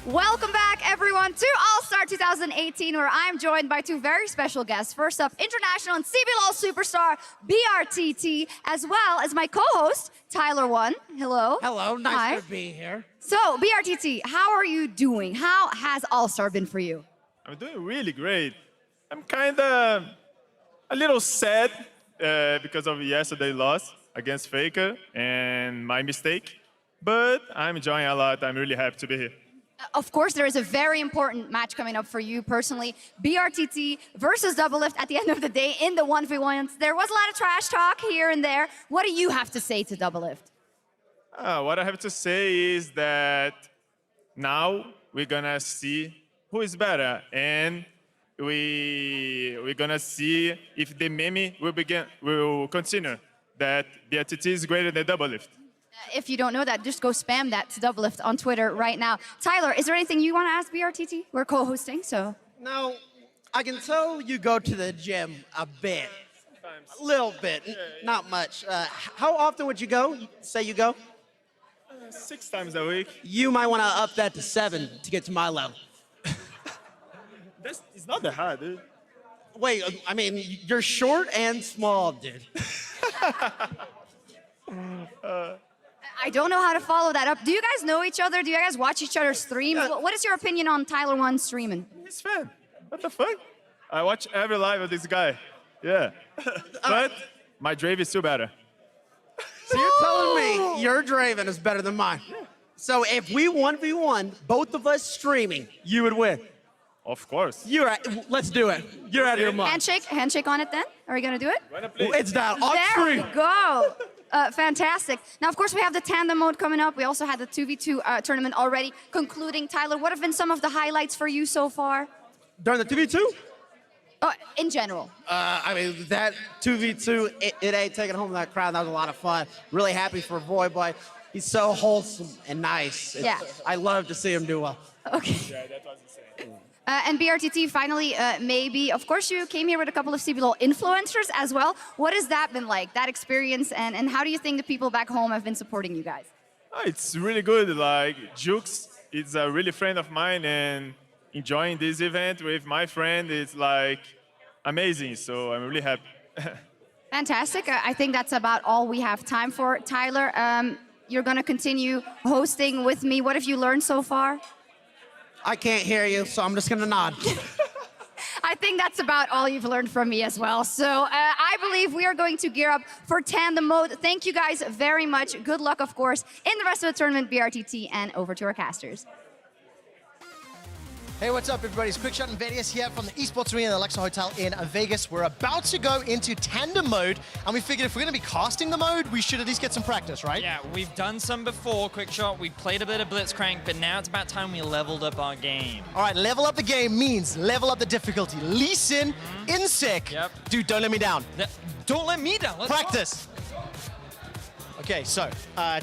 Welcome back, everyone, to All-Star 2018, where I'm joined by two very special guests. First up, international and CBLOL superstar BRTT, as well as my co-host, Tyler One. Hello. Hello, nice Hi. to be here. So, BRTT, how are you doing? How has All-Star been for you? I'm doing really great. I'm kind of a little sad because of yesterday's loss against Faker and my mistake, but I'm enjoying a lot. I'm really happy to be here. Of course, there is a very important match coming up for you personally. BRTT versus Doublelift at the end of the day in the 1v1s. There was a lot of trash talk here and there. What do you have to say to Doublelift? What I have to say is that now we're gonna see who is better, and we're gonna see if the meme will continue that BRTT is greater than Doublelift. If you don't know that, just go spam that to Doublelift on Twitter right now. Tyler, is there anything you want to ask BRTT? We're co-hosting, so. Now, I can tell you go to the gym a bit. A little bit, not much. How often would you go? Say you go? 6 times a week. You might want to up that to 7 to get to my level. It's not that hard, dude. Wait, I mean, you're short and small, dude. I don't know how to follow that up. Do you guys know each other? Do you guys watch each other's streams? What is your opinion on Tyler One streaming? He's fan. What the fuck? I watch every live of this guy. Yeah. But my Drave is still better. So you're telling me your Draven is better than mine. So if we 1v1, both of us streaming, you would win. Of course. Let's do it. You're out of your mind. Handshake on it then? Are we gonna do it? It's down on There stream. we go. Fantastic. Now, of course, we have the Tandem mode coming up. We also had the 2v2 tournament already concluding. Tyler, what have been some of the highlights for you so far? During the 2v2? In general. I mean, that 2v2, it ain't taking home that crowd. That was a lot of fun. Really happy for Boy. He's so wholesome and nice. Yeah. I love to see him do well. Okay. Yeah, that was insane. And BRTT, finally, maybe, of course, you came here with a couple of CBLOL influencers as well. What has that been like, that experience, and how do you think the people back home have been supporting you guys? It's really good. Like, Jukes is a really friend of mine, and enjoying this event with my friend is like amazing. So I'm really happy. Fantastic. I think that's about all we have time for. Tyler, you're going to continue hosting with me. What have you learned so far? I can't hear you, so I'm just going to nod. I think that's about all you've learned from me as well. So I believe we are going to gear up for Tandem mode. Thank you guys very much. Good luck, of course, in the rest of the tournament, BRTT, and over to our casters. Hey, what's up, everybody? It's Quickshot and Vedius here from the Esports Arena, the Alexa Hotel in Vegas. We're about to go into Tandem mode, and we figured if we're going to be casting the mode, we should at least get some practice, right? Yeah, we've done some before, Quickshot. We played a bit of Blitzcrank, but now it's about time we leveled up our game. All right, level up the game means level up the difficulty. Lee Sin, Insec. Yep. Dude, don't let me down. Don't let me down. Let's Practice. Okay, so,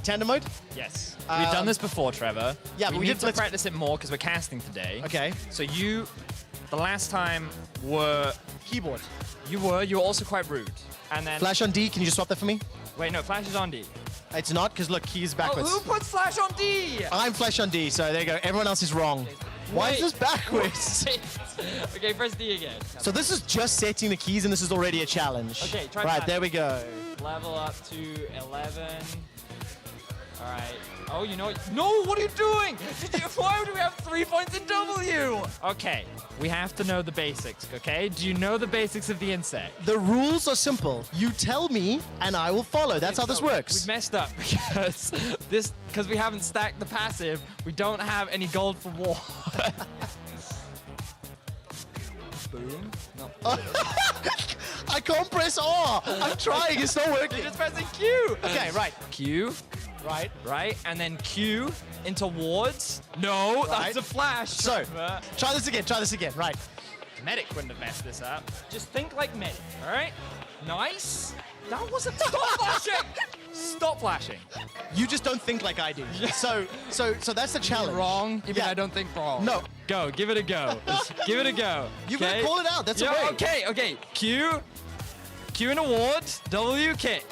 Tandem mode? Yes. We've done this before, Trevor. Yeah, but we need did to Blitz- practice it more because we're casting today. Okay. So the last time were... Keyboard. You were also quite rude. And then... Flash on D, can you just swap that for me? Wait, no, Flash is on D. It's not, because look, key is backwards. Oh, who puts Flash on D? I'm Flash on D, so there you go. Everyone else is wrong. Why is this backwards? Okay, press D again. So this is just setting the keys, and this is already a challenge. Okay, try Right, Flash. there we go. Level up to 11. All right. Oh, you know what? No, what are you doing? Why would we have 3 points in W? Okay, we have to know the basics, okay? Do you know the basics of the insect? The rules are simple. You tell me, and I will follow. That's how this works. We've messed up because we haven't stacked the passive. We don't have any gold for war. Boom. No. I can't press R. I'm trying. It's not working. You're just pressing Q. Okay, right. Q. Right. Right, and then Q into wards. No, Right. that's a flash. So, try this again. Try this again. Right. Medic wouldn't have messed this up. Just think like Medic, all right? Nice. That wasn't stop flashing. Stop flashing. You just don't think like I do. So that's the challenge. Wrong. Even Yeah. I don't think wrong. No. Go. Give it a go. Give it a go. You gotta call it out. That's Yeah, a way. okay. Q in awards. W kick.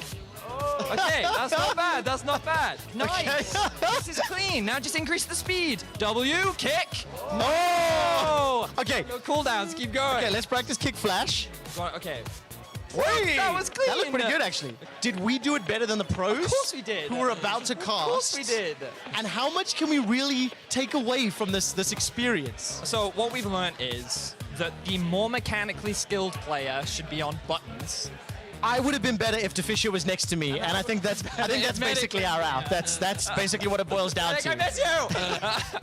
Okay, that's not bad. That's not bad. Nice. Okay. This is clean. Now just increase the speed. W, kick. No! Okay. No cooldowns. Keep going. Okay, let's practice kick flash. Okay. Wait, that was clean. That looked pretty good, actually. Did we do it better than the pros? Of course we did. Who were about to cast? Of course we did. And how much can we really take away from this experience? So what we've learned is that the more mechanically skilled player should be on buttons. I would have been better if Deficio was next to me, and I think that's basically our out. That's basically what it boils down I to. miss you.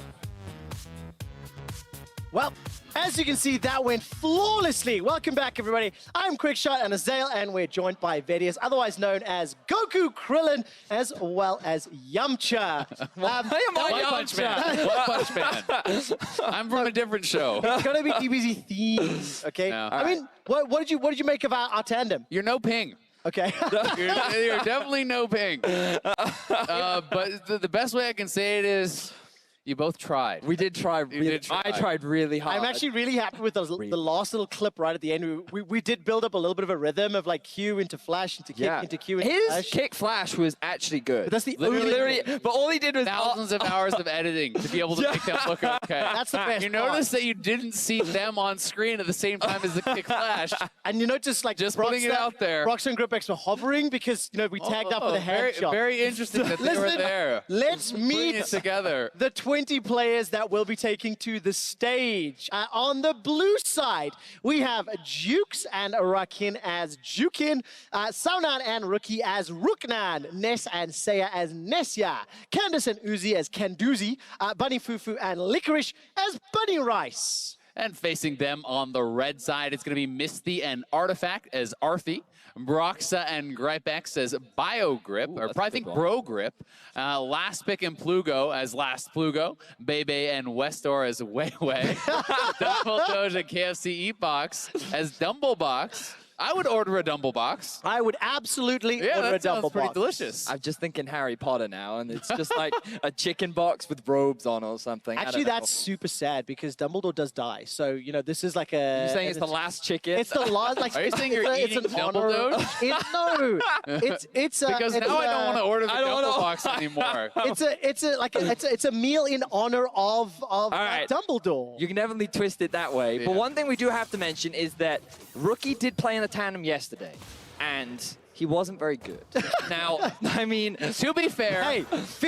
Well, as you can see, that went flawlessly. Welcome back, everybody. I'm Quickshot and Azael, and we're joined by Vedius, otherwise known as Goku Krillin, as well as Yamcha. Why am I One Punch Man. One Punch Man. I'm from a different show. It's gonna be DBZ themed, okay? No. I mean, what did you make of our tandem? You're no ping. Okay. You're definitely no ping. But the best way I can say it is, you both tried. We did try. I tried really hard. I'm actually really happy with the last little clip right at the end. We did build up a little bit of a rhythm of like Q into flash into kick into Q into His flash. kick flash was actually good. But that's the literally. But all he did was Thousands of hours of editing to be able to make them look okay. That's the best You part. notice that you didn't see them on screen at the same time as the kick flash. And you know, just putting it out there. Rockstar and Gripex were hovering because, you know, we tagged up with a very, headshot. very interesting that they were there. Let's Putting meet it together. the 20 players that will be taking to the stage. On the blue side, we have Jukes and Rakin as Jukin, Saunan and Rookie as Ruknan, Ness and Seiya as Nesya, Candace and Uzi as Kanduzi, Bunny Fufu and Licorice as Bunny Rice. And facing them on the red side, it's going to be Misty and Artifact as Arthi. Broxa and Gripex as Bio-Grip, or probably think Bro-Grip. Last Pick and Plugo as Last Plugo. Bebe and Westor as Way-Way. Double Doge and KFC Eatbox as Dumblebox. I would order a Dumblebox. I would absolutely Yeah, order a that sounds double pretty box. delicious. I'm just thinking Harry Potter now, and it's just like a chicken box with robes on or something. Actually, that's super sad because Dumbledore does die. So, you know, this is like a... You're saying it's the last chicken? It's the last, like... Are you saying it's you're it's eating an honor. Dumbledore? It's a... Because it's now I don't want to order the I don't wanna- Dumblebox anymore. It's a meal in honor of right. Dumbledore. You can definitely twist it that way. But Yeah. one thing we do have to mention is that Rookie did play in the tandem yesterday, and he wasn't very good. Now, I mean, To be fair, Hey,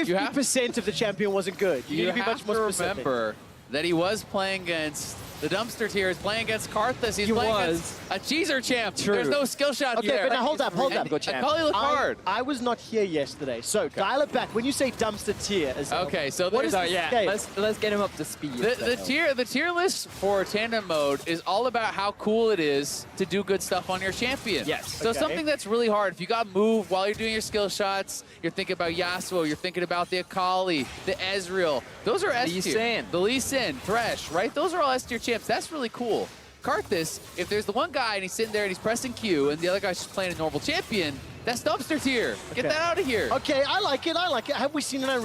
You have- 50% of the champion wasn't good. You need to be have much more to specific. remember that he was playing against the dumpster tier. He's playing against Karthus. He's He playing was. against a cheeser champ. True. There's no skill shot Okay, here. but now hold up. Really good I champ. call you look hard. I was not here yesterday, so dial it back. When you say dumpster tier, Okay, so what there's is So the yeah, scale? let's get him up to speed. the tier list for tandem mode is all about how cool it is to do good stuff on your champion. Yes. So Okay. something that's really hard. If you got moved while you're doing your skill shots, you're thinking about Yasuo, you're thinking about the Akali, the Ezreal. Those are S Lee tier. Sin. The Lee Sin, Thresh, right? Those are all S tier champs. That's really cool. Karthus, if there's the one guy and he's sitting there and he's pressing Q and the other guy's just playing a normal champion, that's dumpster tier. Get Okay. that out of here. Okay, I like it. Have we seen it on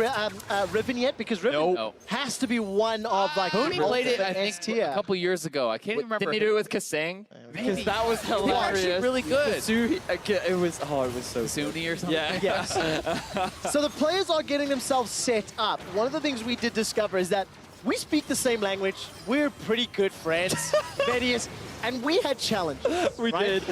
Riven yet? Because Riven No. has to be one of like. Hooney the played it, I ultimate think, S tier. a couple years ago. I can't even remember. Didn't he do it with Kasing? Maybe. Because that was They were hilarious. actually really good. It was so Sunni or something? Yeah. Yes. So the players are getting themselves set up. One of the things we did discover is that we speak the same language. We're pretty good friends, Vedius, and we had challenges. We right? did.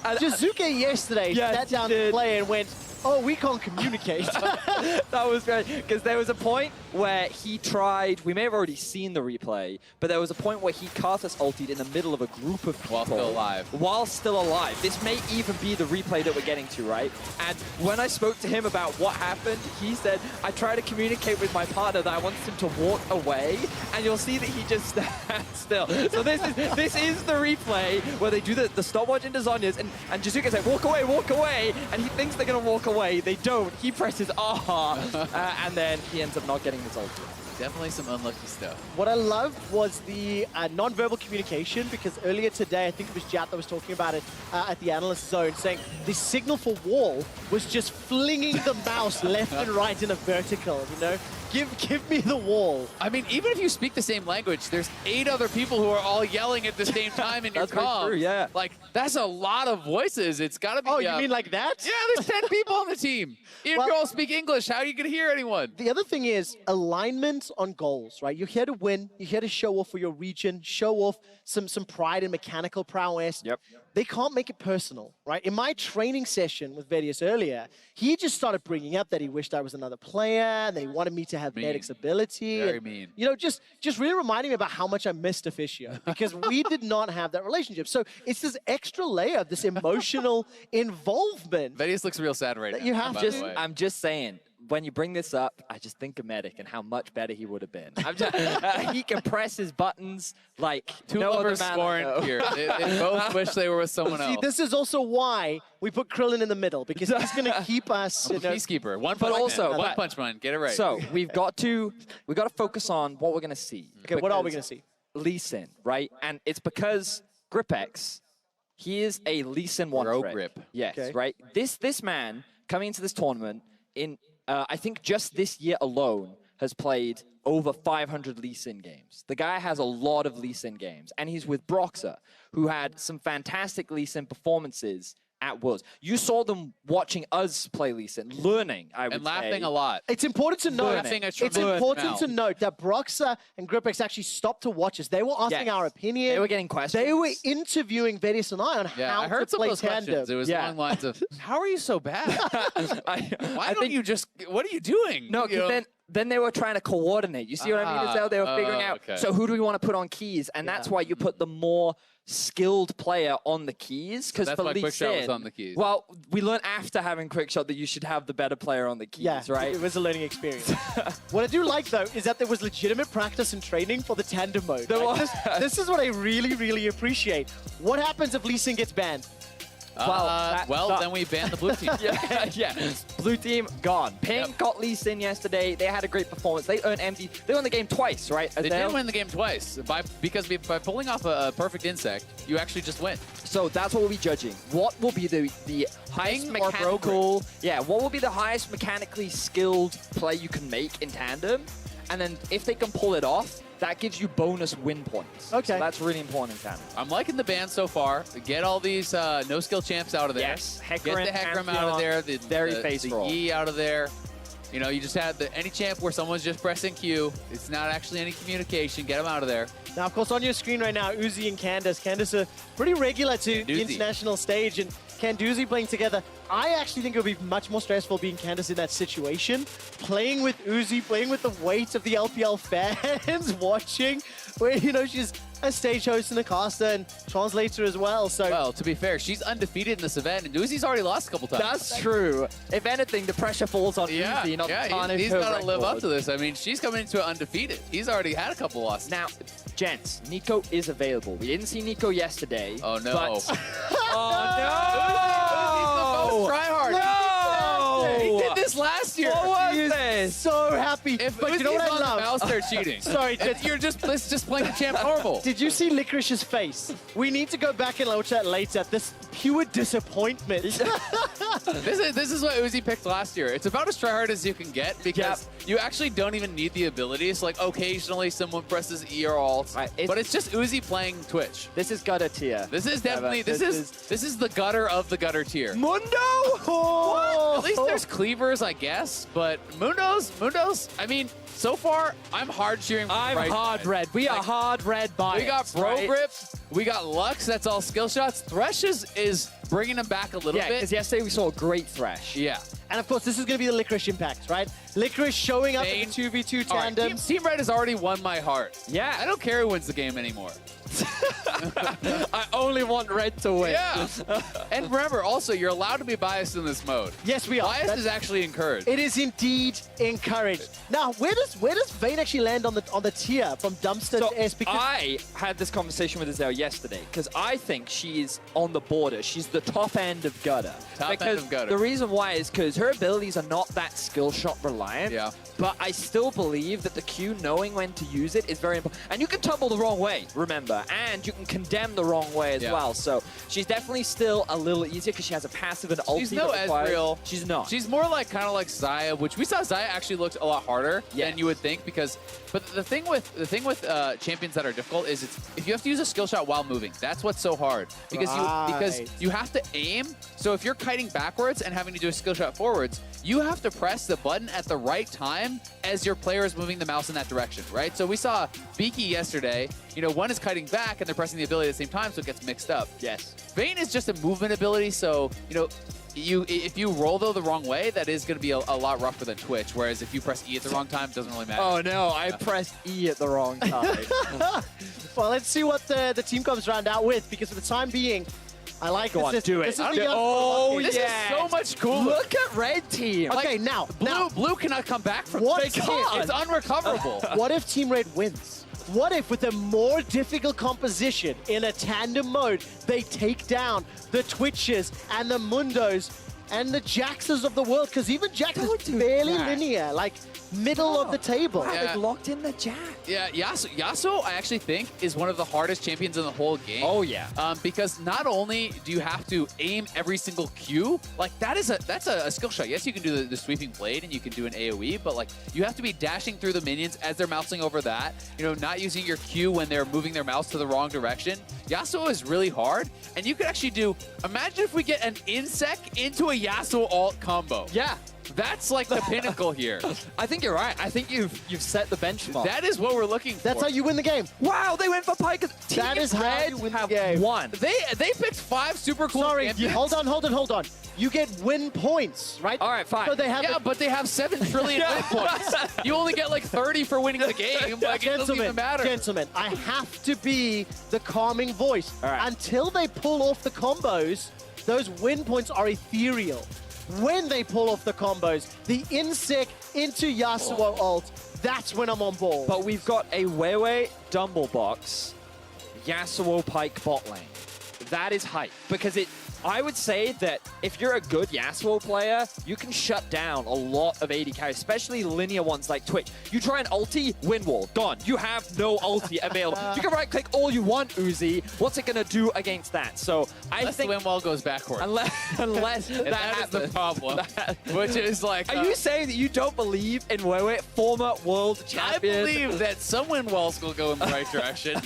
And Jizuke yesterday Yes, sat he down to did. play and went, oh, we can't communicate. that was great, because there was a point where he tried, we may have already seen the replay, but there was a point where he Karthus ultied in the middle of a group of people. While still alive. While still alive. This may even be the replay that we're getting to, right? And when I spoke to him about what happened, he said, I try to communicate with my partner that I want him to walk away, and you'll see that he just stands still. So this is the replay where they do the stopwatch into Zonya's, and Jizuke's like, walk away, and he thinks they're gonna walk away. They don't. He presses R, and then he ends up not getting his ulti. Definitely some unlucky stuff. What I loved was the non-verbal communication, because earlier today, I think it was Jat that was talking about it at the analyst zone, saying the signal for wall was just flinging the mouse left and right in a vertical, you know? Give me the wall. I mean, even if you speak the same language, there's 8 other people who are all yelling at the same time in your That's very comms. true, yeah. Like, that's a lot of voices. It's got to be... Oh, you mean like that? Yeah, there's 10 people on the team. If Well- you all speak English, how are you going to hear anyone? The other thing is alignment on goals, right? You're here to win. You're here to show off for your region, show off some pride and mechanical prowess. Yep. They can't make it personal, right? In my training session with Vedius earlier, he just started bringing up that he wished I was another player, and that he wanted me to have Mean. Medic's ability. Very and, mean. You know, just really reminding me about how much I missed Officio, because we did not have that relationship. So it's this extra layer of this emotional involvement. Vedius looks real sad right now. You have by to. the way. I'm just saying, when you bring this up, I just think of Medic and how much better he would have been. I'm just, he can press his buttons like Two no other lovers man I scorned know. here. They both wish they were with someone See, else. this is also why we put Krillin in the middle, because he's going to keep us. I'm a You know, peacekeeper. One But punch also- man. One but- punch man. Get it right. So we got to focus on what we're gonna see. okay, what are we Because going to see? Lee Sin, right? And it's because GripX, he is a Lee Sin one Bro trick. grip. Yes, Okay. right? This man coming into this tournament in I think just this year alone has played over 500 Lee Sin games. The guy has a lot of Lee Sin games, and he's with Broxer, who had some fantastic Lee Sin performances at Worlds. You saw them watching us play Lee Sin, learning, I would and laughing say. a lot. It's important to note. Laughing a It's tremendous important to amount. note that Broxer and GripX actually stopped to watch us. They were asking Yes. our opinion. They were getting questions. They were interviewing Vedius and I on Yeah, how I heard to some play of those Tandem. questions. It was Yeah. along lines of, how are you so bad? Why I don't think you just, what are you doing? No, You know? because then they were trying to coordinate. You see what I mean? Ah, So they were figuring out, okay. so who do we want to put on keys? And that's why you put the more skilled player on the keys. Because that's for why Lee Quickshot was Sin- on the keys. Well, we learned after having Quickshot that you should have the better player on the keys, Yeah, right? it was a learning experience. What I do like, though, is that there was legitimate practice and training for the Tandem mode. There Like, was. this is what I really, really appreciate. What happens if Lee Sin gets banned? Then we banned the blue team. yeah. Blue team gone. Ping Yep. got Lee Sin yesterday. They had a great performance. They earned empty. They won the game twice, right? They did win the game twice because by pulling off a perfect insect, you actually just win. So that's what we'll be judging. What will be the highest Ping or mechanical? Yeah, what will be the highest mechanically skilled play you can make in Tandem? And then if they can pull it off, that gives you bonus win points. Okay. So that's really important in Tandem. I'm liking the ban so far. Get all these no skill champs out of there. Yes, Get Hecarim, the Hecarim out Pantheon, of there. The, very the, face the roll. E out of there. You know, you just had any champ where someone's just pressing Q. It's not actually any communication. Get them out of there. Now, of course, on your screen right now, Uzi and Candace. Candace are pretty regular to the Canduzi. international stage, and Canduzi playing together. I actually think it would be much more stressful being Candace in that situation. Playing with Uzi, playing with the weight of the LPL fans, watching, where, you know, she's a stage host and a caster and translator as well. So Well, to be fair, she's undefeated in this event, and Uzi's already lost a couple times. That's true. If anything, the pressure falls on yeah, Uzi, not he's got to live up to this. I mean, she's coming into it undefeated. He's already had a couple losses. Now, gents, Nico is available. We didn't see Nico yesterday. Oh, no. But... Uzi's the most tryhard. No! He did this last year. What was he is this? so happy. If But Uzi's you know what I on the love? mouse, they're cheating. Sorry, You're just playing the champ normal. Did you see Licorice's face? We need to go back and watch that later. This pure disappointment. This is what Uzi picked last year. It's about as tryhard as you can get because you actually don't even need the abilities. Like occasionally someone presses E or Alt, Right, but it's just Uzi playing Twitch. This is gutter tier. This is definitely this is the gutter of the gutter tier. Mundo! At least there's cleavers, I guess, but Mundo's. I mean, so far I'm hard cheering. For I'm right hard side. red. We are Like, hard red bias. We got Bro right? Grip. We got Lux. That's all skill shots. Thresh is bringing him back a little Yeah, bit. because yesterday we saw a great Thresh. Yeah. And of course, this is going to be the Licorice impact, right? Licorice showing up Main. in the 2v2 All right, tandem. Team Red has already won my heart. Yeah. I don't care who wins the game anymore. I only want red to win. Yeah. And remember, also, you're allowed to be biased in this mode. Yes, we are. Bias That's- is actually encouraged. It is indeed encouraged. Now, where does Vayne actually land on the tier from dumpster So to S? Because I had this conversation with Azale yesterday because I think she's on the border. She's the top end of gutter. Top end because of gutter. The reason why is because her abilities are not that skill shot reliant. Yeah. But I still believe that the Q, knowing when to use it, is very important. And you can tumble the wrong way, remember. her, and you can condemn the wrong way as well. So she's definitely still a little easier because she has a passive and ulti. She's no Ezreal. She's not. She's more like kind of like Xayah, which we saw Xayah actually looked a lot harder than you would think because. But the thing with champions that are difficult is if you have to use a skill shot while moving. That's what's so hard because you have to aim. So if you're kiting backwards and having to do a skill shot forwards, you have to press the button at the right time as your player is moving the mouse in that direction, right? So we saw Beaky yesterday. You know, one is kiting back and they're pressing the ability at the same time, so it gets mixed up. Yes. Vayne is just a movement ability, so you know. If you roll though the wrong way, that is going to be a lot rougher than Twitch. Whereas if you press E at the wrong time, it doesn't really matter. Oh no, I pressed E at the wrong time. Well, let's see what the team comes round out with, because for the time being, I like Go on, do it. This is the Oh, this is so much cooler. Look at red team. Okay, now, Blue cannot come back from What this. if- It's unrecoverable. what if Team Red wins? What if, with a more difficult composition in a tandem mode, they take down the Twitches and the Mundos and the Jaxes of the world? Because even Jax is fairly linear, like middle of the table. Wow, they've locked in the Jack. Yeah, Yasuo, I actually think, is one of the hardest champions in the whole game. Oh, yeah. Because not only do you have to aim every single Q, like that's a skill shot. Yes, you can do the sweeping blade and you can do an AoE, but like you have to be dashing through the minions as they're mousing over that. You know, not using your Q when they're moving their mouse to the wrong direction. Yasuo is really hard, and you could actually do. Imagine if we get an Insect into a Yasuo ult combo. Yeah. That's like the pinnacle here. I think you're right. I think you've set the benchmark. That is what we're looking for. That's how you win the game. Wow, they went for Pike. That is how you win the game. Won. They picked 5 super cool Sorry, champions. hold on. You get win points, right? All right, fine. So they have But they have 7 trillion win points. You only get like 30 for winning the game. Like, it doesn't even matter. Gentlemen, I have to be the calming voice. All right. Until they pull off the combos, those win points are ethereal. When they pull off the combos, the Insect into Yasuo ult, that's when I'm on board. But we've got a Weiwei Dumblebox, Yasuo Pike bot lane. That is hype because I would say that if you're a good Yasuo player, you can shut down a lot of AD carries, especially linear ones like Twitch. You try an ulti, win wall, gone. You have no ulti available. You can right-click all you want, Uzi. What's it going to do against that? So I Unless think the win wall goes backward. unless that is the problem. Which is like... Are you saying that you don't believe in Weiwei, former world I champion? believe that some win walls will go in the right direction.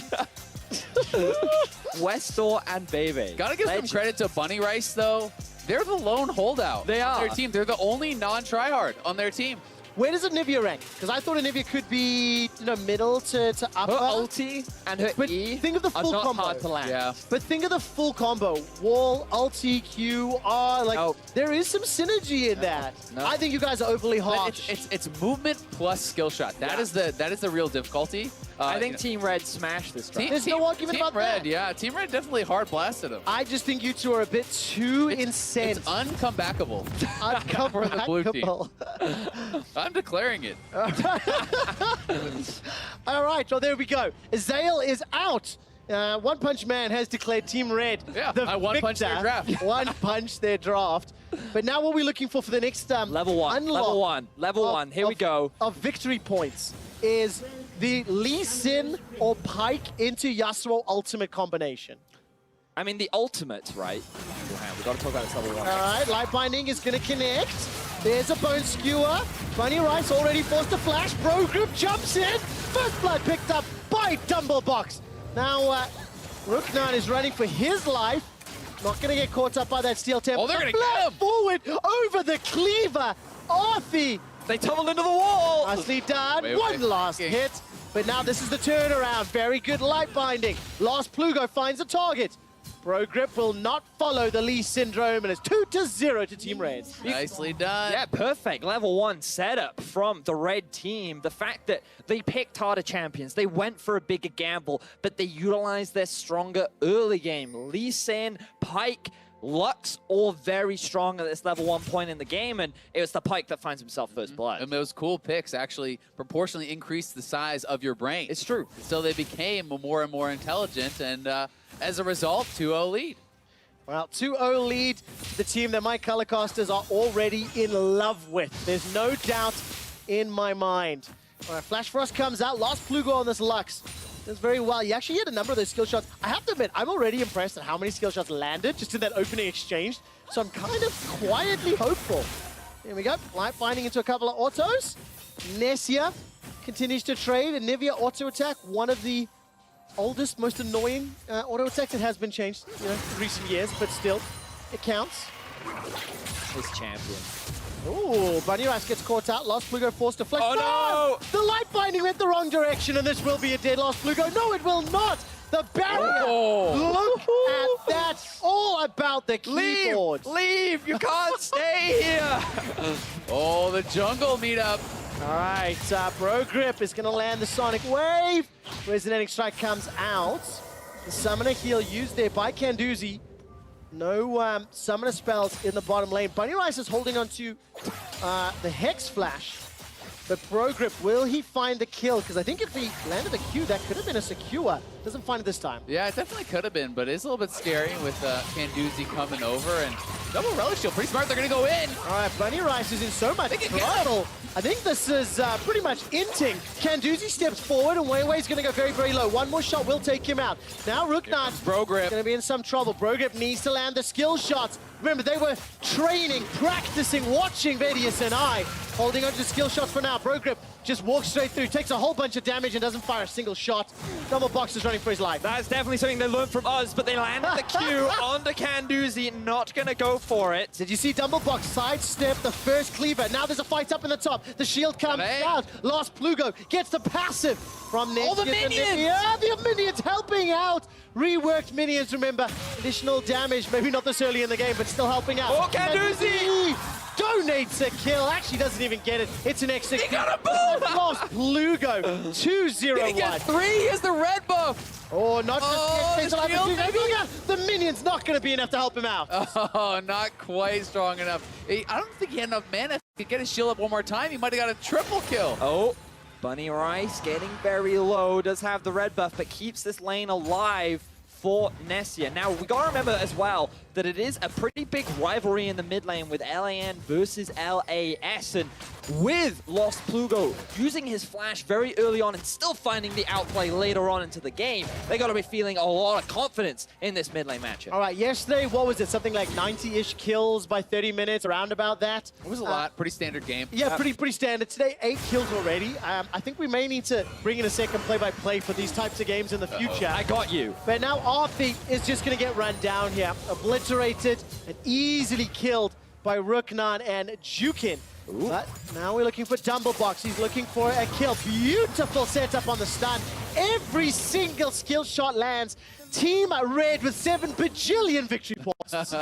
Westor and Bebe. Gotta give some credit to Bunny Rice, though. They're the lone holdout. They on are. their team. They're the only non-tryhard on their team. Where does Anivia rank? Because I thought Anivia could be, middle to upper. Her ulti and her But E think of the are full not combo. hard to land. Yeah. But think of the full combo. Wall, ulti, Q, R. Like, there is some synergy in that. No. I think you guys are overly But harsh. it's movement plus skill shot. That is the real difficulty. I think Team Red smashed this round. There's no argument Team about Red, that. yeah. Team Red definitely hard blasted him. I just think you two are a bit too incensed. It's uncomebackable for the blue team. Uncomebackable. I'm declaring it. All right, well, there we go. Azael is out. One Punch Man has declared Team Red Yeah, the I one-punched their victor. draft. One punch their draft. But now what we're looking for the next Level one. unlock Level one. Level one. Here we go. Of victory points is the Lee Sin or Pike into Yasuo ultimate combination. I mean, the ultimate, right? We got to talk about this level one. All right, Light Binding is going to connect. There's a Bone Skewer. Bunny Rice already forced a flash. Bro Group jumps in. First blood picked up by Dumblebox. Now, Rook9 is running for his life. Not going to get caught up by that steel temp. Oh, they're going to get him. Forward over the cleaver. Arthi. They tumbled into the wall. Nicely done. Wait, One last okay. hit. But now this is the turnaround. Very good Light Binding. Last Plugo finds a target. Bro Grip will not follow the Lee Syndrome, and it's 2-0 to Team Red. Nicely done. Yeah, perfect. Level one setup from the red team. The fact that they picked harder champions, they went for a bigger gamble, but they utilized their stronger early game. Lee Sin, Pike, Lux, all very strong at this level 1 point in the game, and it was the Pike that finds himself first blood. And those cool picks actually proportionally increased the size of your brain. It's true. So they became more and more intelligent, and as a result, 2-0 lead. Well, 2-0 lead, the team that my Colorcasters are already in love with. There's no doubt in my mind. All right, Flash Frost comes out, last Plugo on this Lux. Does very well. He actually hit a number of those skill shots. I have to admit, I'm already impressed at how many skill shots landed just in that opening exchange. So I'm kind of quietly hopeful. Here we go. Light binding into a couple of autos. Nessia continues to trade. And Nivea auto attack, one of the oldest, most annoying auto attacks that has been changed, in recent years, but still, it counts. His champion. Ooh, Bunny Rice gets caught out. Lost Plugo forced to flex. Oh, no! The light binding went the wrong direction, and this will be a dead Lost Plugo. No, it will not! The barrier! Oh. Look at that! All about the keyboard. Leave! You can't stay here! Oh, the jungle meetup. All right, Bro Grip is going to land the Sonic Wave. Resonating Strike comes out. The Summoner Heal used there by Kanduzi. No Summoner spells in the bottom lane. Bunny Rice is holding on to the Hex Flash. But Bro Grip, will he find the kill? Because I think if he landed the Q, that could have been a secure. Doesn't find it this time. Yeah, it definitely could have been, but it's a little bit scary with Kanduzi coming over and double relic shield. Pretty smart. They're going to go in. All right, Bunny Rice is in so much trouble. I think this is pretty much inting. Kanduzi steps forward and Weiwei's going to go very, very low. One more shot will take him out. Now Ruknan Bro Grip. going to be in some trouble. Bro Grip needs to land the skill shots. Remember, they were training, practicing, watching Vedius and I. Holding on to the skill shots for now. Bro Grip just walks straight through, takes a whole bunch of damage and doesn't fire a single shot. Double Box is running for his life. That's definitely something they learned from us, but they landed the Q on the Kanduzi, not gonna go for it. Did you see Dumblebox sidestep the first cleaver? Now there's a fight up in the top. The shield comes out. Lost Plugo gets the passive from Nick. All the minions! Yeah, the minions helping out. Reworked minions, remember. Additional damage, maybe not this early in the game, but still helping out. Oh, Kanduzi! Donates a kill. Actually doesn't even get it. It's an execution. He got a boom! Lost Plugo. 2-0-1. He gets 3. He has the red buff. Oh, not just the shield the minion's not going to be enough to help him out. Oh, not quite strong enough. I don't think he had enough mana. If he could get his shield up one more time, he might have got a triple kill. Oh, Bunny Rice getting very low, does have the red buff, but keeps this lane alive for Nessia. Now, we gotta remember as well that it is a pretty big rivalry in the mid lane with LAN versus LAS, and with Lost Plugo using his flash very early on and still finding the outplay later on into the game, they gotta be feeling a lot of confidence in this mid lane matchup. All right, yesterday, what was it? Something like 90-ish kills by 30 minutes, around about that. It was a lot. Pretty standard game. Yeah, pretty standard. Today, 8 kills already. I think we may need to bring in a second play-by-play for these types of games in the future. I got you. But now Arthi is just going to get run down here. Obliterated and easily killed by Ruknan and Jukin. But now we're looking for Dumblebox. He's looking for a kill. Beautiful setup on the stun. Every single skill shot lands. Team Red with 7 bajillion victory points.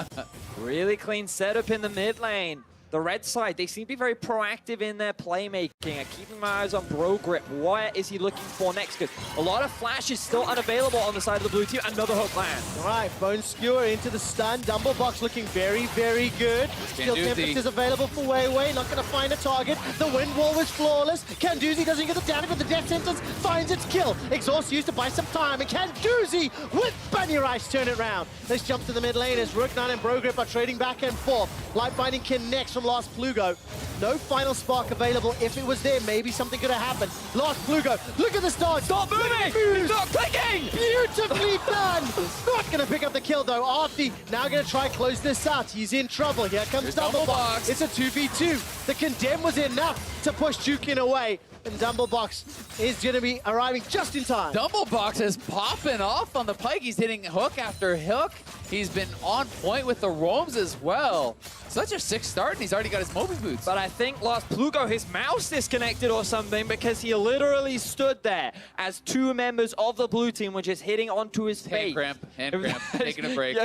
Really clean setup in the mid lane. The red side, they seem to be very proactive in their playmaking. Keeping my eyes on Bro Grip. What is he looking for next? Because a lot of flash is still unavailable on the side of the blue team. Another hook land. All right, Bone Skewer into the stun. Dumblebox looking very, very good. Skill temperatures available for Weiwei. Not going to find a target. The wind wall was flawless. Kanduzi doesn't get the damage, but the death sentence finds its kill. Exhaust used to buy some time, and Kanduzi with Bunny Rice turn it round. This jump to the mid lane as Ruknan and Bro Grip are trading back and forth. Light Binding connects from Lost Plugo. No final spark available. If it was there, maybe something could have happened. Lost Plugo. Look at the start. Stop moving! Stop clicking! Beautifully done. Not going to pick up the kill, though. Arthi now going to try and close this out. He's in trouble. Here comes Dumblebox. It's a 2v2. The Condemn was enough to push Jukin away. And Dumblebox is going to be arriving just in time. Dumblebox is popping off on the pike. He's hitting hook after hook. He's been on point with the roams as well. Such a sick start, and he's already got his Moby boots. But I think Lost Plugo, his mouse disconnected or something, because he literally stood there as 2 members of the blue team were just hitting onto his face. Hand cramp, taking a break.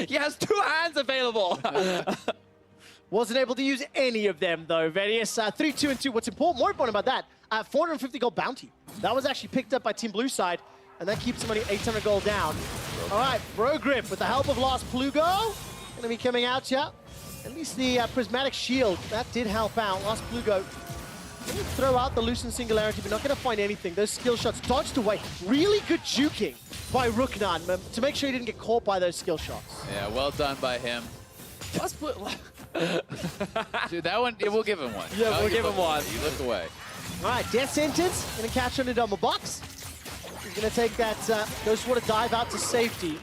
He has 2 hands available. Wasn't able to use any of them, though. Vedius, 3-2-2. What's important, more important about that, 450 gold bounty. That was actually picked up by Team Blue side, and that keeps him only 800 gold down. All right, Bro Grip with the help of Lost Plugo. Gonna be coming out here. At least the Prismatic Shield, that did help out. Lost Plugo gonna throw out the Loosen Singularity, but not gonna find anything. Those skill shots dodged away. Really good juking by Ruknan to make sure he didn't get caught by those skill shots. Yeah, well done by him. Dude, that one, we'll give him one. Yeah, we'll give him one. You look away. All right, Death Sentence, gonna catch on the Dumblebox. He's going to take that Ghost Water dive out to safety.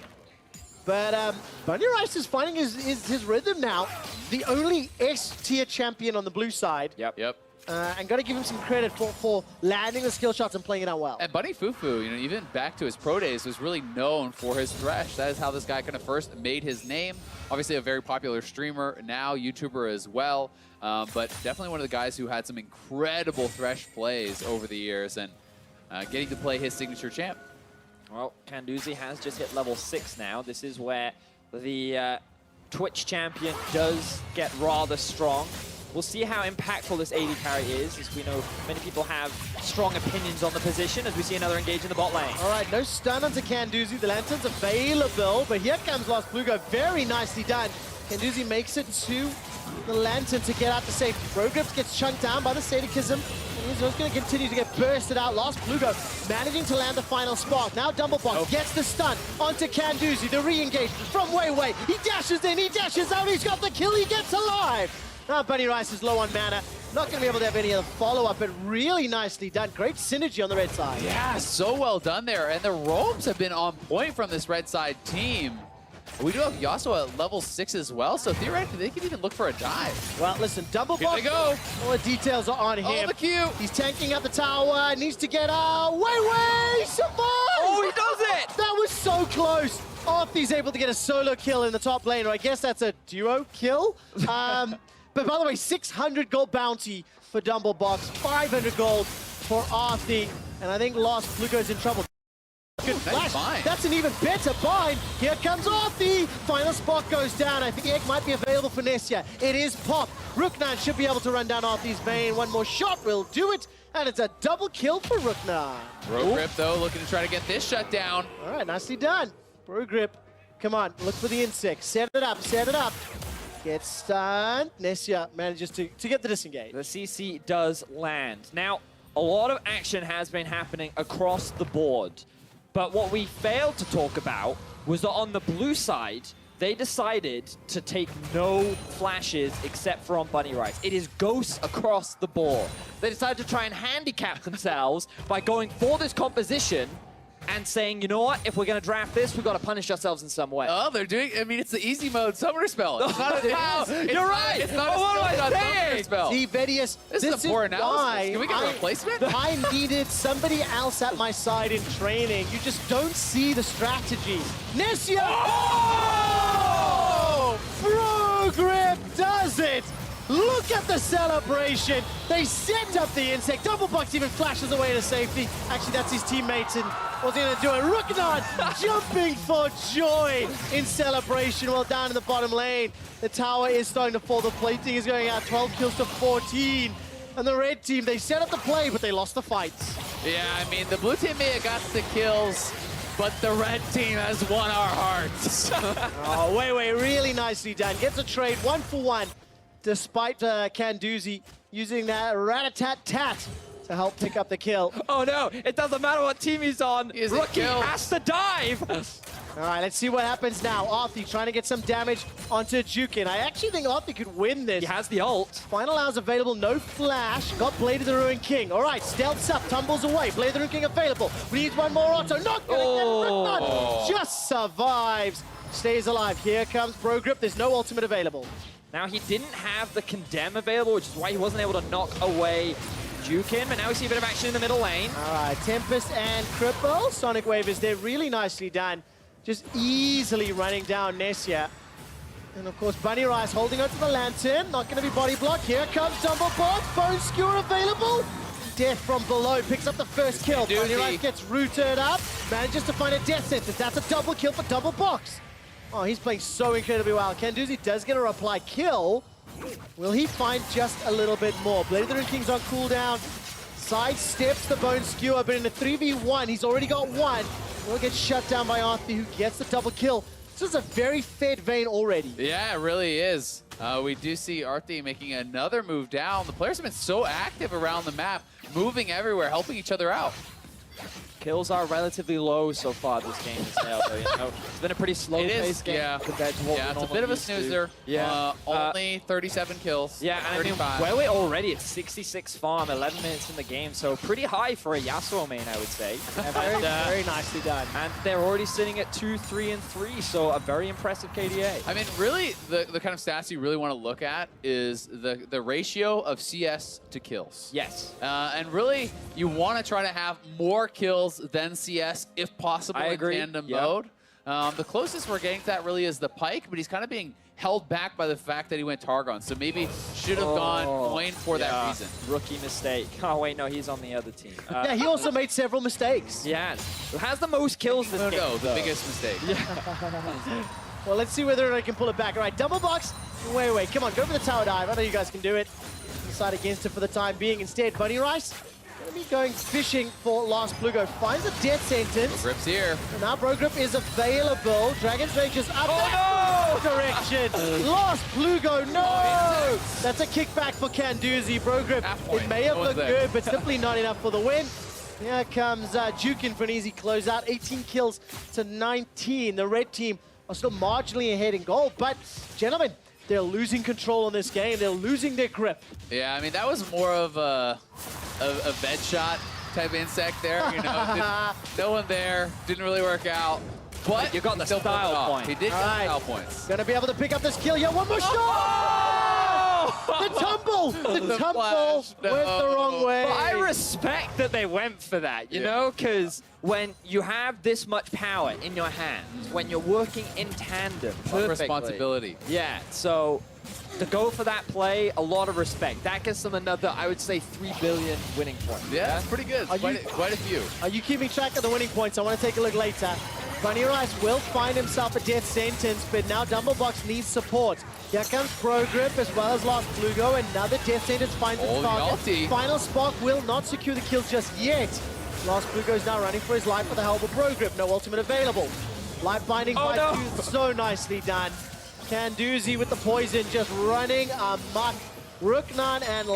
But Bunny Rice is finding his rhythm now. The only S-tier champion on the blue side. Yep. And got to give him some credit for landing the skill shots and playing it out well. And Bunny Fufu, even back to his pro days, was really known for his thresh. That is how this guy kind of first made his name. Obviously a very popular streamer, now YouTuber as well. But definitely one of the guys who had some incredible thresh plays over the years and getting to play his signature champ. Well, Kanduzi has just hit level 6 now. This is where the Twitch champion does get rather strong. We'll see how impactful this AD carry is, as we know many people have strong opinions on the position, as we see another engage in the bot lane. All right, no stun onto Kanduzi. The Lantern's available, but here comes Lost Plugo. Very nicely done. Kanduzi makes it to the Lantern to get out to safety. Brogrips gets chunked down by the Sadism. He's just going to continue to get bursted out. Lost Plugo managing to land the final spark. Now Dumblebox gets the stun onto Kanduzi. The re-engage from Wei. He dashes in, he dashes out, he's got the kill, he gets alive. Now Bunny Rice is low on mana. Not going to be able to have any other follow-up, but really nicely done. Great synergy on the red side. Yeah, so well done there. And the roams have been on point from this red side team. We do have Yasuo at level 6 as well, so theoretically they could even look for a dive. Well, listen, Dumblebox. Here they go. All the details are on him. Oh, the Q. He's tanking up the tower. Needs to get out. Wei survives! Oh, he does it! That was so close. Arthy's able to get a solo kill in the top lane, or I guess that's a duo kill. But by the way, 600 gold bounty for Dumblebox, 500 gold for Arthy, and I think Lost Plugo's in trouble. Good flash. Bind. That's an even better bind. Here comes Arthy. Final spot goes down. I think the egg might be available for Nessia. It is pop. Rooknan should be able to run down Arthy's main. One more shot will do it, and it's a double kill for Rooknan. Brogrip, though, looking to try to get this shut down. All right, nicely done. Brogrip, come on, look for the insect. Set it up, set it up. Gets stunned. Nessia manages to get the disengage. The CC does land. Now, a lot of action has been happening across the board. But what we failed to talk about was that on the blue side, they decided to take no flashes except for on Bunny Rice. It is ghosts across the board. They decided to try and handicap themselves by going for this composition and saying, you know what, if we're going to draft this, we've got to punish ourselves in some way. Oh, they're doing, it's the easy mode summoner spell. It's not a, You're right! It's not what am I summoner saying? spell. See, Vedius, This is a poor analysis. why Can we get a replacement? I needed somebody else at my side in training. You just don't see the strategy. Nessia! Oh! Brogrip does it! Look at the celebration. They set up the insect. Dumblebox even flashes away to safety. Actually, that's his teammates, and what's he gonna do? It. Rooknan jumping for joy in celebration while down in the bottom lane. The tower is starting to fall. The plating is going out 12 kills to 14. And the red team, they set up the play, but they lost the fights. Yeah, I mean, the blue team may have got the kills, but the red team has won our hearts. Oh, Wei really nicely done. Gets a trade 1-for-1. Despite Kanduzi using that rat-a-tat-tat to help pick up the kill. Oh no, it doesn't matter what team he's on. Rookie has to dive. All right, let's see what happens now. Arthy trying to get some damage onto Jukin. I actually think Arthy could win this. He has the ult. Final hours available, no flash. Got Blade of the Ruined King. All right, stealths up, tumbles away. Blade of the Ruined King available. We need one more auto. Not gonna get Rooknan. Just survives. Stays alive. Here comes Brogrip. There's no ultimate available. Now, he didn't have the Condemn available, which is why he wasn't able to knock away Jukin, but now we see a bit of action in the middle lane. All right, Tempest and Cripple. Sonic Wave is there, really nicely done. Just easily running down Nessia. And of course, Bunny Rice holding onto the Lantern. Not going to be body blocked. Here comes Dumblebox. Bone Skewer available. Death from below picks up the first kill. Bunny Rice gets rooted up. Manages to find a death sentence. That's a double kill for Dumblebox. Oh, he's playing so incredibly well. Kanduzi does get a reply kill. Will he find just a little bit more? Blade of the Ruined King's on cooldown. Sidesteps the Bone Skewer, but in a 3v1, he's already got one. Will get shut down by Arthy, who gets the double kill. This is a very fed vein already. Yeah, it really is. We do see Arthy making another move down. The players have been so active around the map, moving everywhere, helping each other out. kills are relatively low so far this game as well. So, you know, it's been a pretty slow-paced game compared to what Yeah, we it's a normally bit of a used to. snoozer. Yeah. Only 37 kills. Yeah, and I mean, 35. where we're already at 66 farm, 11 minutes in the game, so pretty high for a Yasuo main, I would say. Very nicely done. And they're already sitting at 2, 3, and 3, so a very impressive KDA. I mean, really, the kind of stats you really want to look at is the ratio of CS to kills. Yes. And really, you want to try to have more kills than CS if possible I agree. in tandem Yep. mode. The closest we're getting to that really is the Pike, but he's kind of being held back by the fact that he went Targon. So maybe should have gone Coin for that reason. Rookie mistake. Oh, wait, no, he's on the other team. Yeah, he also made several mistakes. Yeah. Who has the most kills this game? No, the though? biggest mistake. Well, let's see whether I can pull it back. All right, double box. Wait, come on, go for the tower dive. I know you guys can do it. Decide against it for the time being. Instead, Bunny Rice gonna be going fishing for Last Plugo. Finds a death sentence. Grip's here. And now Bro Grip is available. Dragon's Rage is up that direction. Lost Plugo, no! That's a kickback for Canduzi. Bro Grip, it may have No one's looked there. good, but simply not enough for the win. Here comes Jukin for an easy closeout. 18 kills to 19. The red team are still marginally ahead in goal, but gentlemen, they're losing control on this game. They're losing their grip. Yeah, I mean, that was more of a bed shot type insect there. You know, no one there. Didn't really work out. But you got the still pulled it style off. point. He did get Alright. style points. Gonna be able to pick up this kill. Yeah, one more shot! The tumble! The tumble flash, no. went the wrong way. But I respect that they went for that, you know, because when you have this much power in your hands, when you're working in tandem perfectly, Responsibility. Yeah, so to go for that play, a lot of respect. That gives them another, I would say, 3 billion winning points. Yeah, that's pretty good. Are you- Quite a few. Are you keeping track of the winning points? I want to take a look later. Bunny Rice will find himself a death sentence, but now Dumblebox needs support. Here comes Pro Grip as well as Last Plugo. Another death sentence finds its Oh, the target. ulti. Final Spark will not secure the kill just yet. Last Plugo is now running for his life with the help of Pro Grip. No ultimate available. Light binding by no. two, so nicely done. Canduzi with the poison just running amok. Ruknan and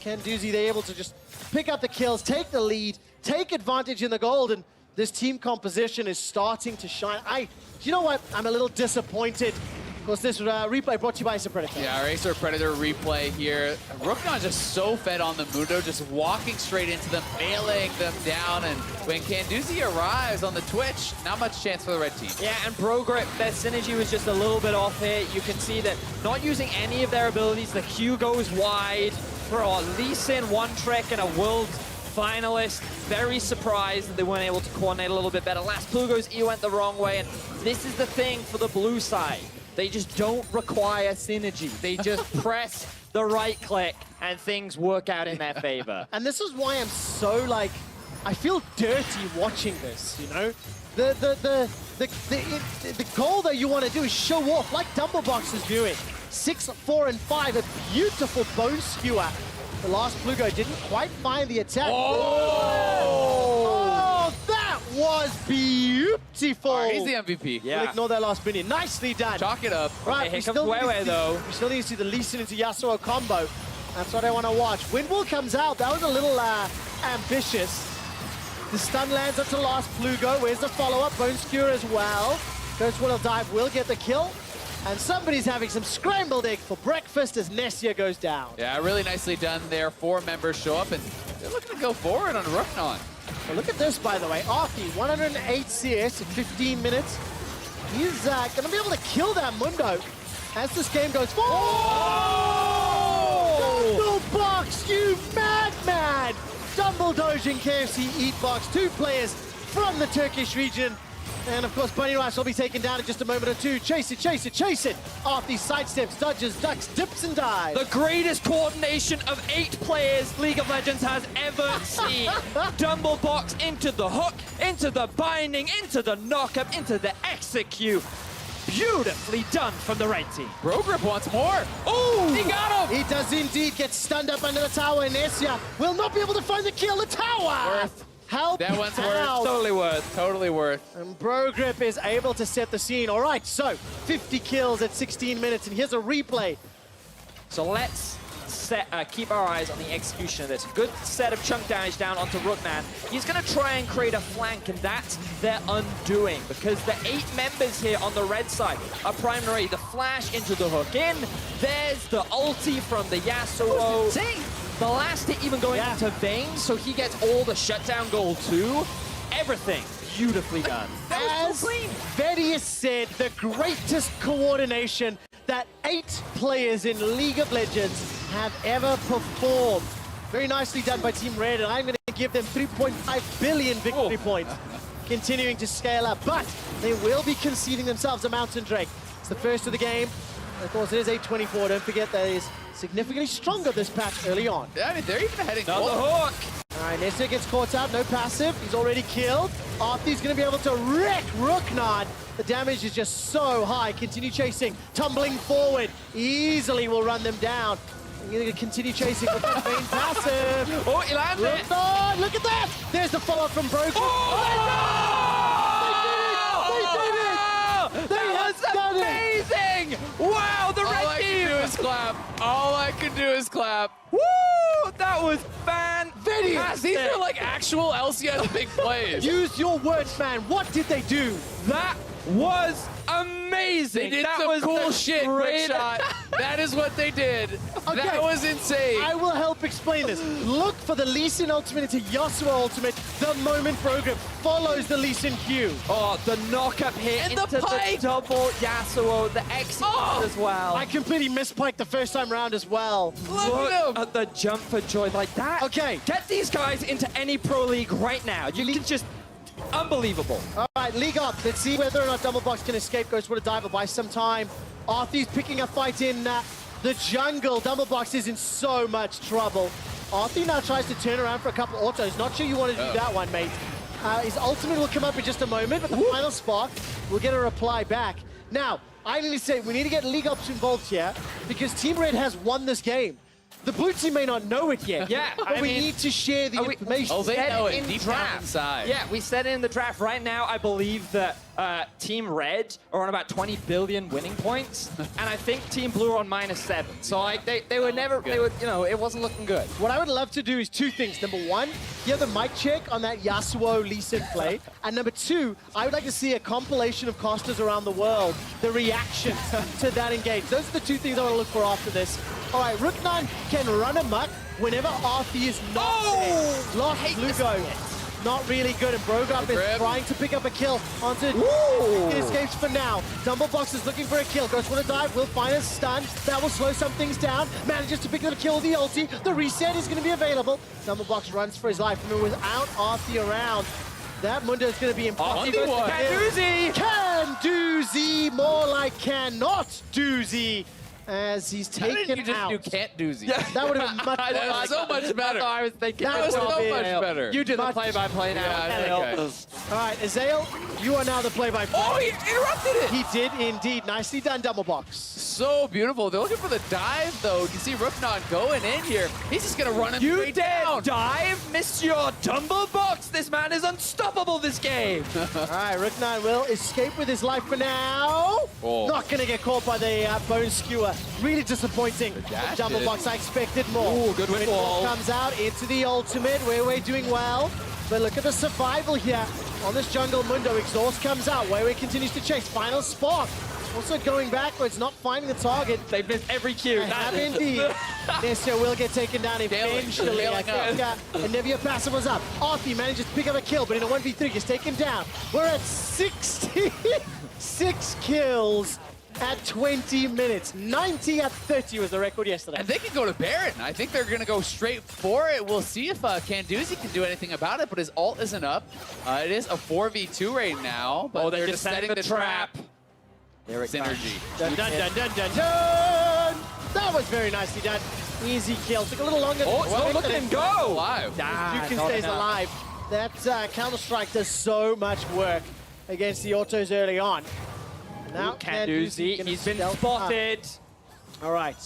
Canduzi, they're able to just pick up the kills, take the lead, take advantage in the gold, and this team composition is starting to shine. You know what? I'm a little disappointed. Of course, this replay brought to you by Acer Predator. Yeah, Racer Predator replay here. Ruknan just so fed on the Mundo, just walking straight into them, meleeing them down, and when Canduzi arrives on the Twitch, not much chance for the red team. Yeah, and Bro Grip, their synergy was just a little bit off here. You can see that not using any of their abilities, the Q goes wide for a Lee Sin one trick and a world finalist. Very surprised that they weren't able to coordinate a little bit better. Last Plugo's E went the wrong way, and this is the thing for the blue side. They just don't require synergy. They just press the right click and things work out in their favor. And this is why I'm so, like, I feel dirty watching this, you know? The goal that you want to do is show off, like Dumblebox is doing. 6, 4, and 5, a beautiful bone skewer. The last Plugo didn't quite find the attack. Oh, that was beautiful. Oh, he's the MVP. Yeah. We'll ignore that last minion. Nicely done. Chalk it up. Right, Okay, we here still comes need to Wewe, see- though. We still need to see the Lee Sin into Yasuo combo. That's what I want to watch. Windwall comes out. That was a little ambitious. The stun lands onto last Plugo. Where's the follow-up? Bone Skewer as well. Ghost Will Dive will get the kill. And somebody's having some scrambled egg for breakfast as Nessia goes down. Yeah, really nicely done there. 4 members show up, and they're looking to go forward on Ruknan. Well, look at this, by the way. Arky, 108 CS in 15 minutes. He's going to be able to kill that Mundo as this game goes forward. Oh! Dumblebox, you madman! Dumble Doge and KFC Eatbox, 2 players from the Turkish region. And of course, Bunny Rice will be taken down in just a moment or two. Chase it, chase it, chase it! Arky sidesteps, dodges, ducks, dips, and dives. The greatest coordination of 8 players League of Legends has ever seen. Dumblebox into the hook, into the binding, into the knockup, into the execute. Beautifully done from the red team. Bro Grip wants more. Oh, He got him. He does indeed get stunned up under the tower, and Nessia will not be able to find the kill. The tower! Worth. Help That one's worth. out. totally worth. Totally worth. And Bro Grip is able to set the scene. All right, so 50 kills at 16 minutes, and here's a replay. So let's keep our eyes on the execution of this. Good set of chunk damage down onto Rookman. He's going to try and create a flank, and that's their undoing, because the 8 members here on the red side are primarily the flash into the hook in. There's the ulti from the Yasuo. The last hit even going into Vayne, so he gets all the shutdown gold too. Everything beautifully done. As Vedius said, the greatest coordination that 8 players in League of Legends have ever performed. Very nicely done by Team Red, and I'm going to give them 3.5 billion victory points. Continuing to scale up, but they will be conceding themselves a Mountain Drake. It's the first of the game. Of course, it is 8-24. Don't forget that it is significantly stronger this patch early on. Yeah, I mean, they're even heading Down the hook. All right, Nessa gets caught out, no passive. He's already killed. Arthy's going to be able to wreck Rooknard. The damage is just so high. Continue chasing, tumbling forward. Easily will run them down. You're going to continue chasing with that main passive. Oh, he landed it. Rooknard, look at that! There's the follow-up from Broken. That was amazing! Wow, the red team! All I can do is clap. Woo! That was fantastic! These are like actual LCS big plays. Use your words, man. What did they do? That was amazing! They did that some was cool the shit, great- Shot. That is what they did. Okay. That was insane. I will help explain this. Look for the Lee Sin ultimate into Yasuo ultimate the moment Progrip follows the Lee Sin Q. Oh, the knock-up hit And the into the pike! double Yasuo, the execute as well. I completely mispiked the first time round as well. Look at him. At the jump for joy like that. Okay. Get these guys into any pro league right now. You can just unbelievable. All right, league up. Let's see whether or not Doublebox can escape. Goes for a dive, but buy some time. Arthy's picking a fight in the jungle. Doublebox is in so much trouble. Arthy now tries to turn around for a couple autos. Not sure you want to do that one, mate. His ultimate will come up in just a moment, but the final spark will get a reply back. Now, I need to say, we need to get League Ups involved here because Team Red has won this game. The blue team may not know it yet, Yeah, but I we mean, need to share the information. Oh, they said know it in deep draft. down inside. Yeah, we said it in the draft. Right now, I believe that Team Red are on about 20 billion winning points, and I think Team Blue are on -7. So like they were never, good. they were, you know, it wasn't looking good. What I would love to do is 2 things. Number 1, give the mic check on that Yasuo Lee Sin play. And number 2, I would like to see a compilation of casters around the world, the reactions to that engage. Those are the 2 things I want to look for after this. All right, Rook9 can run amok whenever Arthy is not there. Lost Lugo. Not really good, and Brogop is grab. trying to pick up a kill onto... It escapes for now. Dumblebox is looking for a kill. Goes for the dive, will find a stun. That will slow some things down. Manages to pick up a kill with the ulti. The reset is going to be available. Dumblebox runs for his life. I mean, without Arthy around, that Mundo is going to be impossible. Doozy! Can doozy, more like cannot doozy, as he's How did taken you just out. do can't doozy? That would have been much more That's like so much better. I was thinking That That was was so a much bit- better. You do the Much play-by-play now. Yeah, okay. All right, Azael, you are now the play-by-play. Oh, he interrupted it. He did indeed. Nicely done, Doublebox. So beautiful. They're looking for the dive, though. You can see Rooknon going in here. He's just going to run him You straight dare down. dive, Monsieur Dumblebox! This man is unstoppable this game! All right, Rook9 will escape with his life for now. Oh. Not going to get caught by the bone skewer. Really disappointing. dash Doublebox, I expected more. Ooh, good windfall. Comes out into the ultimate. We're doing well. But look at the survival here on this jungle Mundo. Exhaust comes out. Weiwei continues to chase. Final spark. Also going backwards, not finding the target. They've missed every cue. They have indeed. Nesta will get taken down eventually. I Scaling think Anivia passive was up. Arthy manages to pick up a kill, but in a 1v3 gets taken down. We're at 66 kills at 20 minutes. 90 at 30 was the record yesterday. And they can go to Baron. I think they're going to go straight for it. We'll see if Canduzi can do anything about it, but his ult isn't up. It is a 4v2 right now, but They're just setting the trap. There it Synergy. Dun, dun, dun, dun, dun, dun. That was very nicely done. Easy kill. Took a little longer. Oh, than look at him go! Alive. Dukin not stays enough. alive. That Counter-Strike does so much work against the autos early on. Now Canduzi, gonna he's been stealth up. spotted. All right.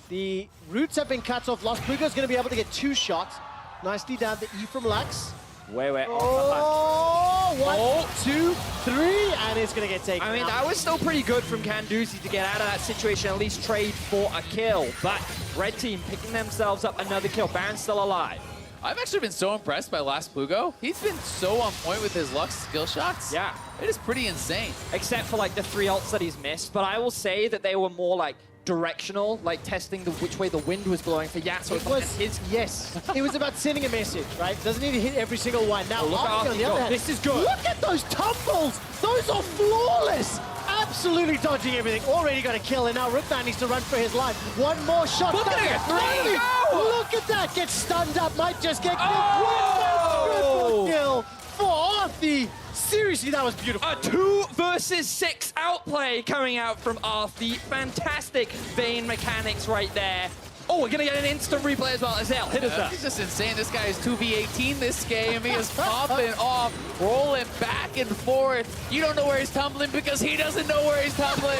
The roots have been cut off. Lost Plugo's going to be able to get 2 shots. Nicely done. The E from Lux. Wait. Oh! One, two, three, and it's going to get taken I mean, out. that was still pretty good from Kanduzi to get out of that situation, at least trade for a kill. But red team picking themselves up another kill. Baron's still alive. I've actually been so impressed by Last Plugo. He's been so on point with his Lux skill shots. Yeah. It is pretty insane. Except for like the 3 ults that he's missed. But I will say that they were more like directional, like testing which way the wind was blowing for Yasuo. It was, yes, it was about sending a message, right? Doesn't need to hit every single one. Now, look at Arthur, on the other hand, This is good. Look at those tumbles! Those are flawless! Absolutely dodging everything. Already got a kill, and now Ripman needs to run for his life. One more shot. Look at it! There you go! Look at that! Gets stunned up, might just get killed. Oh! Triple kill for Arthi. Seriously, that was beautiful. A 2 versus 6 outplay coming out from Arthi. Fantastic Vayne mechanics right there. Oh, we're gonna get an instant replay as well. Azel, hit us up. He's just insane. This guy is 2v18 this game. He is popping off, rolling back and forth. You don't know where he's tumbling because he doesn't know where he's tumbling.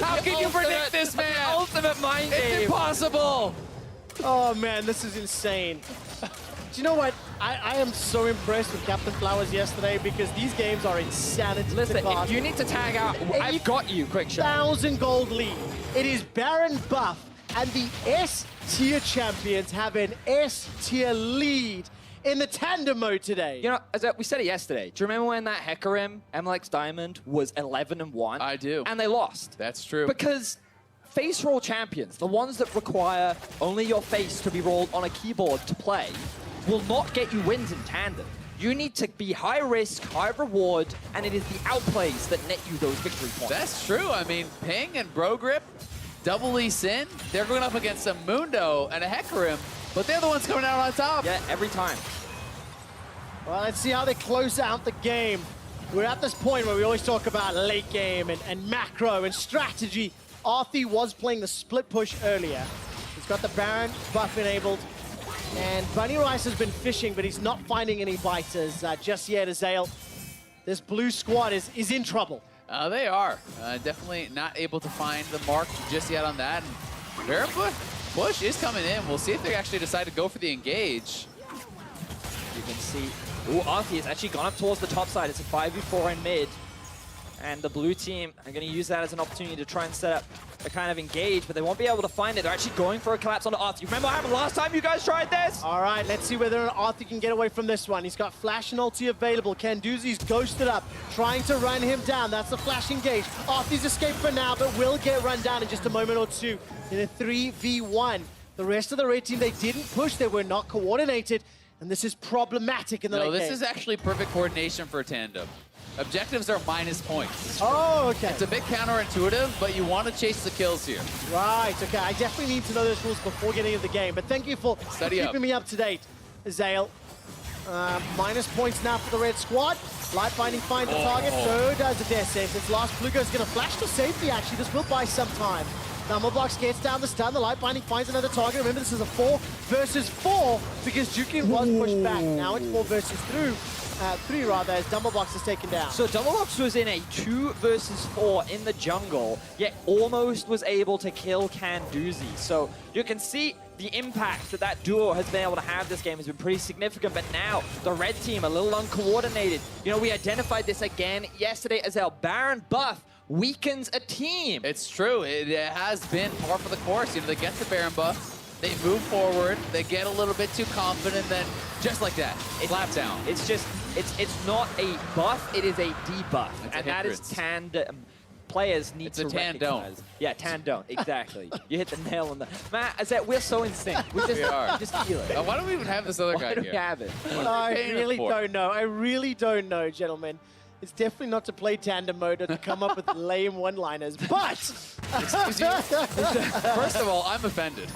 How can you predict this, man? Ultimate mind It's game. impossible. Oh man, this is insane. Do you know what? I am so impressed with Captain Flowers yesterday because these games are insanity. Listen, to cast. if you need to tag out, I've got you, quick shot. 1,000 gold lead. It is Baron buff, and the S tier champions have an S tier lead in the tandem mode today. You know, as we said it yesterday. Do you remember when that Hecarim MLX Diamond was 11-1? I do. And they lost. That's true. Because face roll champions, the ones that require only your face to be rolled on a keyboard to play, will not get you wins in tandem. You need to be high risk, high reward, and it is the outplays that net you those victory points. That's true. I mean, Ping and Bro Grip, Double Lee Sin, they're going up against a Mundo and a Hecarim, but they're the ones coming out on top. Yeah, every time. Well, let's see how they close out the game. We're at this point where we always talk about late game and macro and strategy. Arthi was playing the split push earlier. He's got the Baron buff enabled. And Bunny Rice has been fishing, but he's not finding any biters just yet, Azael. This blue squad is in trouble. They are. Definitely not able to find the mark just yet on that. And Baron push is coming in. We'll see if they actually decide to go for the engage. You can see, ooh, Arthi has actually gone up towards the top side. It's a 5v4 in mid. And the blue team are going to use that as an opportunity to try and set up a kind of engage, but they won't be able to find it. They're actually going for a collapse onto Arthi. You remember what happened last time you guys tried this? All right, let's see whether Arthi can get away from this one. He's got flash and ulti available. Kanduzi's ghosted up, trying to run him down. That's the flash engage. Arthi's escaped for now, but will get run down in just a moment or two in a 3v1. The rest of the red team, they didn't push. They were not coordinated, and this is problematic in the late No, this game. is actually perfect coordination for Tandem. Objectives are minus points. Oh, okay. It's a bit counterintuitive, but you want to chase the kills here. Right, okay. I definitely need to know those rules before getting into the game, but thank you for keeping me up to date, Azael. Minus points now for the red squad. Light Binding finds the target, so does the Death Sentence. Last Plugo's going to flash to safety, actually. This will buy some time. Numberbox gets down the stun. The Light Binding finds another target. Remember, this is a 4 versus 4 because Jukin was pushed back. Now it's 4 versus 3 rather, as Dumblebox is taken down. So Doublebox was in a 2 versus 4 in the jungle, yet almost was able to kill Kanduzi. So you can see the impact that that duo has been able to have this game has been pretty significant, but now the red team a little uncoordinated. You know, we identified this again yesterday as our Baron buff weakens a team. It's true. It has been par for the course. You know, they get the Baron buff, they move forward, they get a little bit too confident, then just like that, slap down. It's just, it's not a buff, it is a debuff. It's and a that is hindrance. tandem. Players need to It's a tandem. recognize. Yeah, tandem, exactly. You hit the nail on the... Matt, I said we're so in sync. We just feel it. Why don't we even have this other Why guy do we here? have it? I paying really for? don't know. I really don't know, gentlemen. It's definitely not to play tandem mode or to come up with lame one-liners, but... Excuse you? First of all, I'm offended.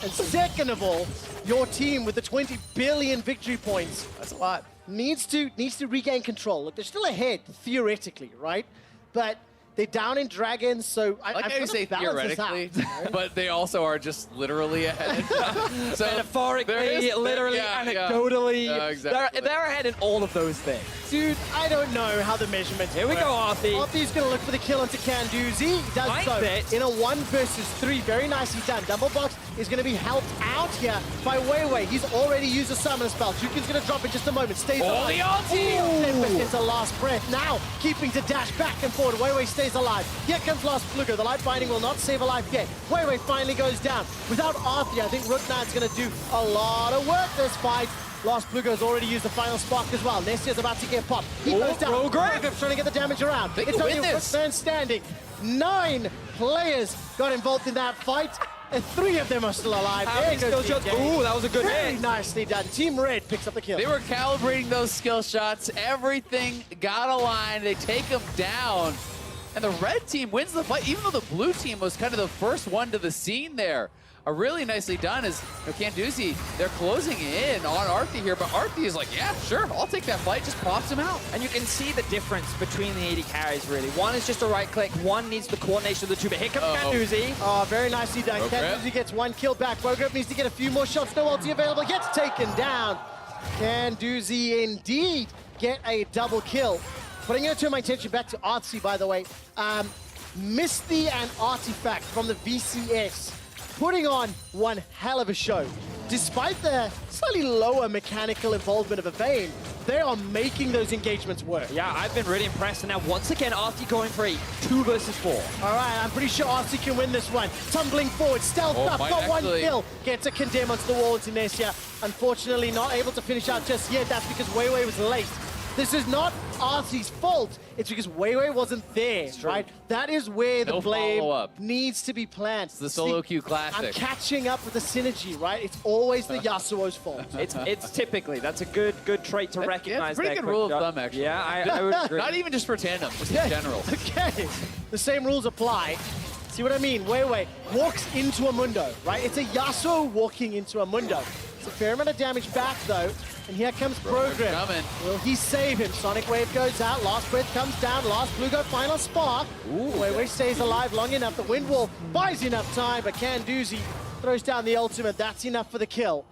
And second of all, your team with the 20 billion victory points That's a lot. needs to regain control. Look, they're still ahead, theoretically, right? But They're down in dragons, so I like I've how you got to say balance this out. theoretically, but they also are just literally ahead. So Metaphorically, there is- literally, yeah, yeah. anecdotally. Exactly. They're ahead in all of those things. Dude, I don't know how the measurements Here we work. go, Arthi. Arthi's going to look for the kill onto Candoozy. He does Finds so it. in a 1 versus 3. Very nicely done. Doublebox is going to be helped out here by Weiwei. He's already used a summon spell. Jukin's going to drop in just a moment. Stays alive. the ulti! Tempest gets a last breath. Now, keeping to dash back and forward. Weiwei stays alive. Here comes Last Flugo. The light binding will not save a life yet. Weiwei finally goes down. Without Arthi, I think Rooknad's going to do a lot of work this fight. Lost Blugo's already used the final spark as well. Nestia's about to get popped. He goes down. Progreff's trying to get the damage around. They can It's only win a this. man standing. 9 players got involved in that fight, and 3 of them are still alive. How There many goes skill the shots? engage. Ooh, that was a good Very hit. nicely done. Team Red picks up the kill. They were calibrating those skill shots. Everything got aligned. They take them down. And the red team wins the fight, even though the blue team was kind of the first one to the scene there. Really nicely done is Candoozy. They're closing in on Arthi here, but Arthi is like, yeah, sure, I'll take that fight. Just pops him out. And you can see the difference between the AD carries, really. One is just a right click. One needs the coordination of the two. But here comes Candoozy. Oh, very nicely done. Progrep. Candoozy gets 1 kill back. Progrep needs to get a few more shots. No ulti available. Gets taken down. Candoozy indeed get a double kill. But I'm going to turn my attention back to Artsy, by the way. Misty and Artifact from the VCS putting on one hell of a show. Despite the slightly lower mechanical involvement of a Vayne, they are making those engagements work. Yeah, I've been really impressed. And now, once again, Arthi going for a 2 versus 4. All right, I'm pretty sure Artsy can win this one. Tumbling forward, stealth up, might got 1 actually. kill. Gets a condemn onto the wall into Nessia. Unfortunately, not able to finish out just yet. That's because Weiwei was late. This is not Artsy's fault. It's because Weiwei wasn't there, right? That is where the No blame follow-up. needs to be planted. It's the solo queue I'm classic. catching up with the synergy, right? It's always the Yasuo's fault. It's typically, that's a good trait to recognize. pretty there, good rule of Quick Shot. thumb, actually. Yeah, I would agree. Not even just for Tandem, just in general. Okay, the same rules apply. See what I mean? Weiwei walks into a Mundo, right? It's a Yasuo walking into a Mundo. It's a fair amount of damage back, though. And here comes Program. coming. Will he save him? Sonic Wave goes out. Last Breath comes down. Last Blugo final spark. Weiwei stays alive long enough. The Wind Wall buys enough time, but Candoozy throws down the ultimate. That's enough for the kill.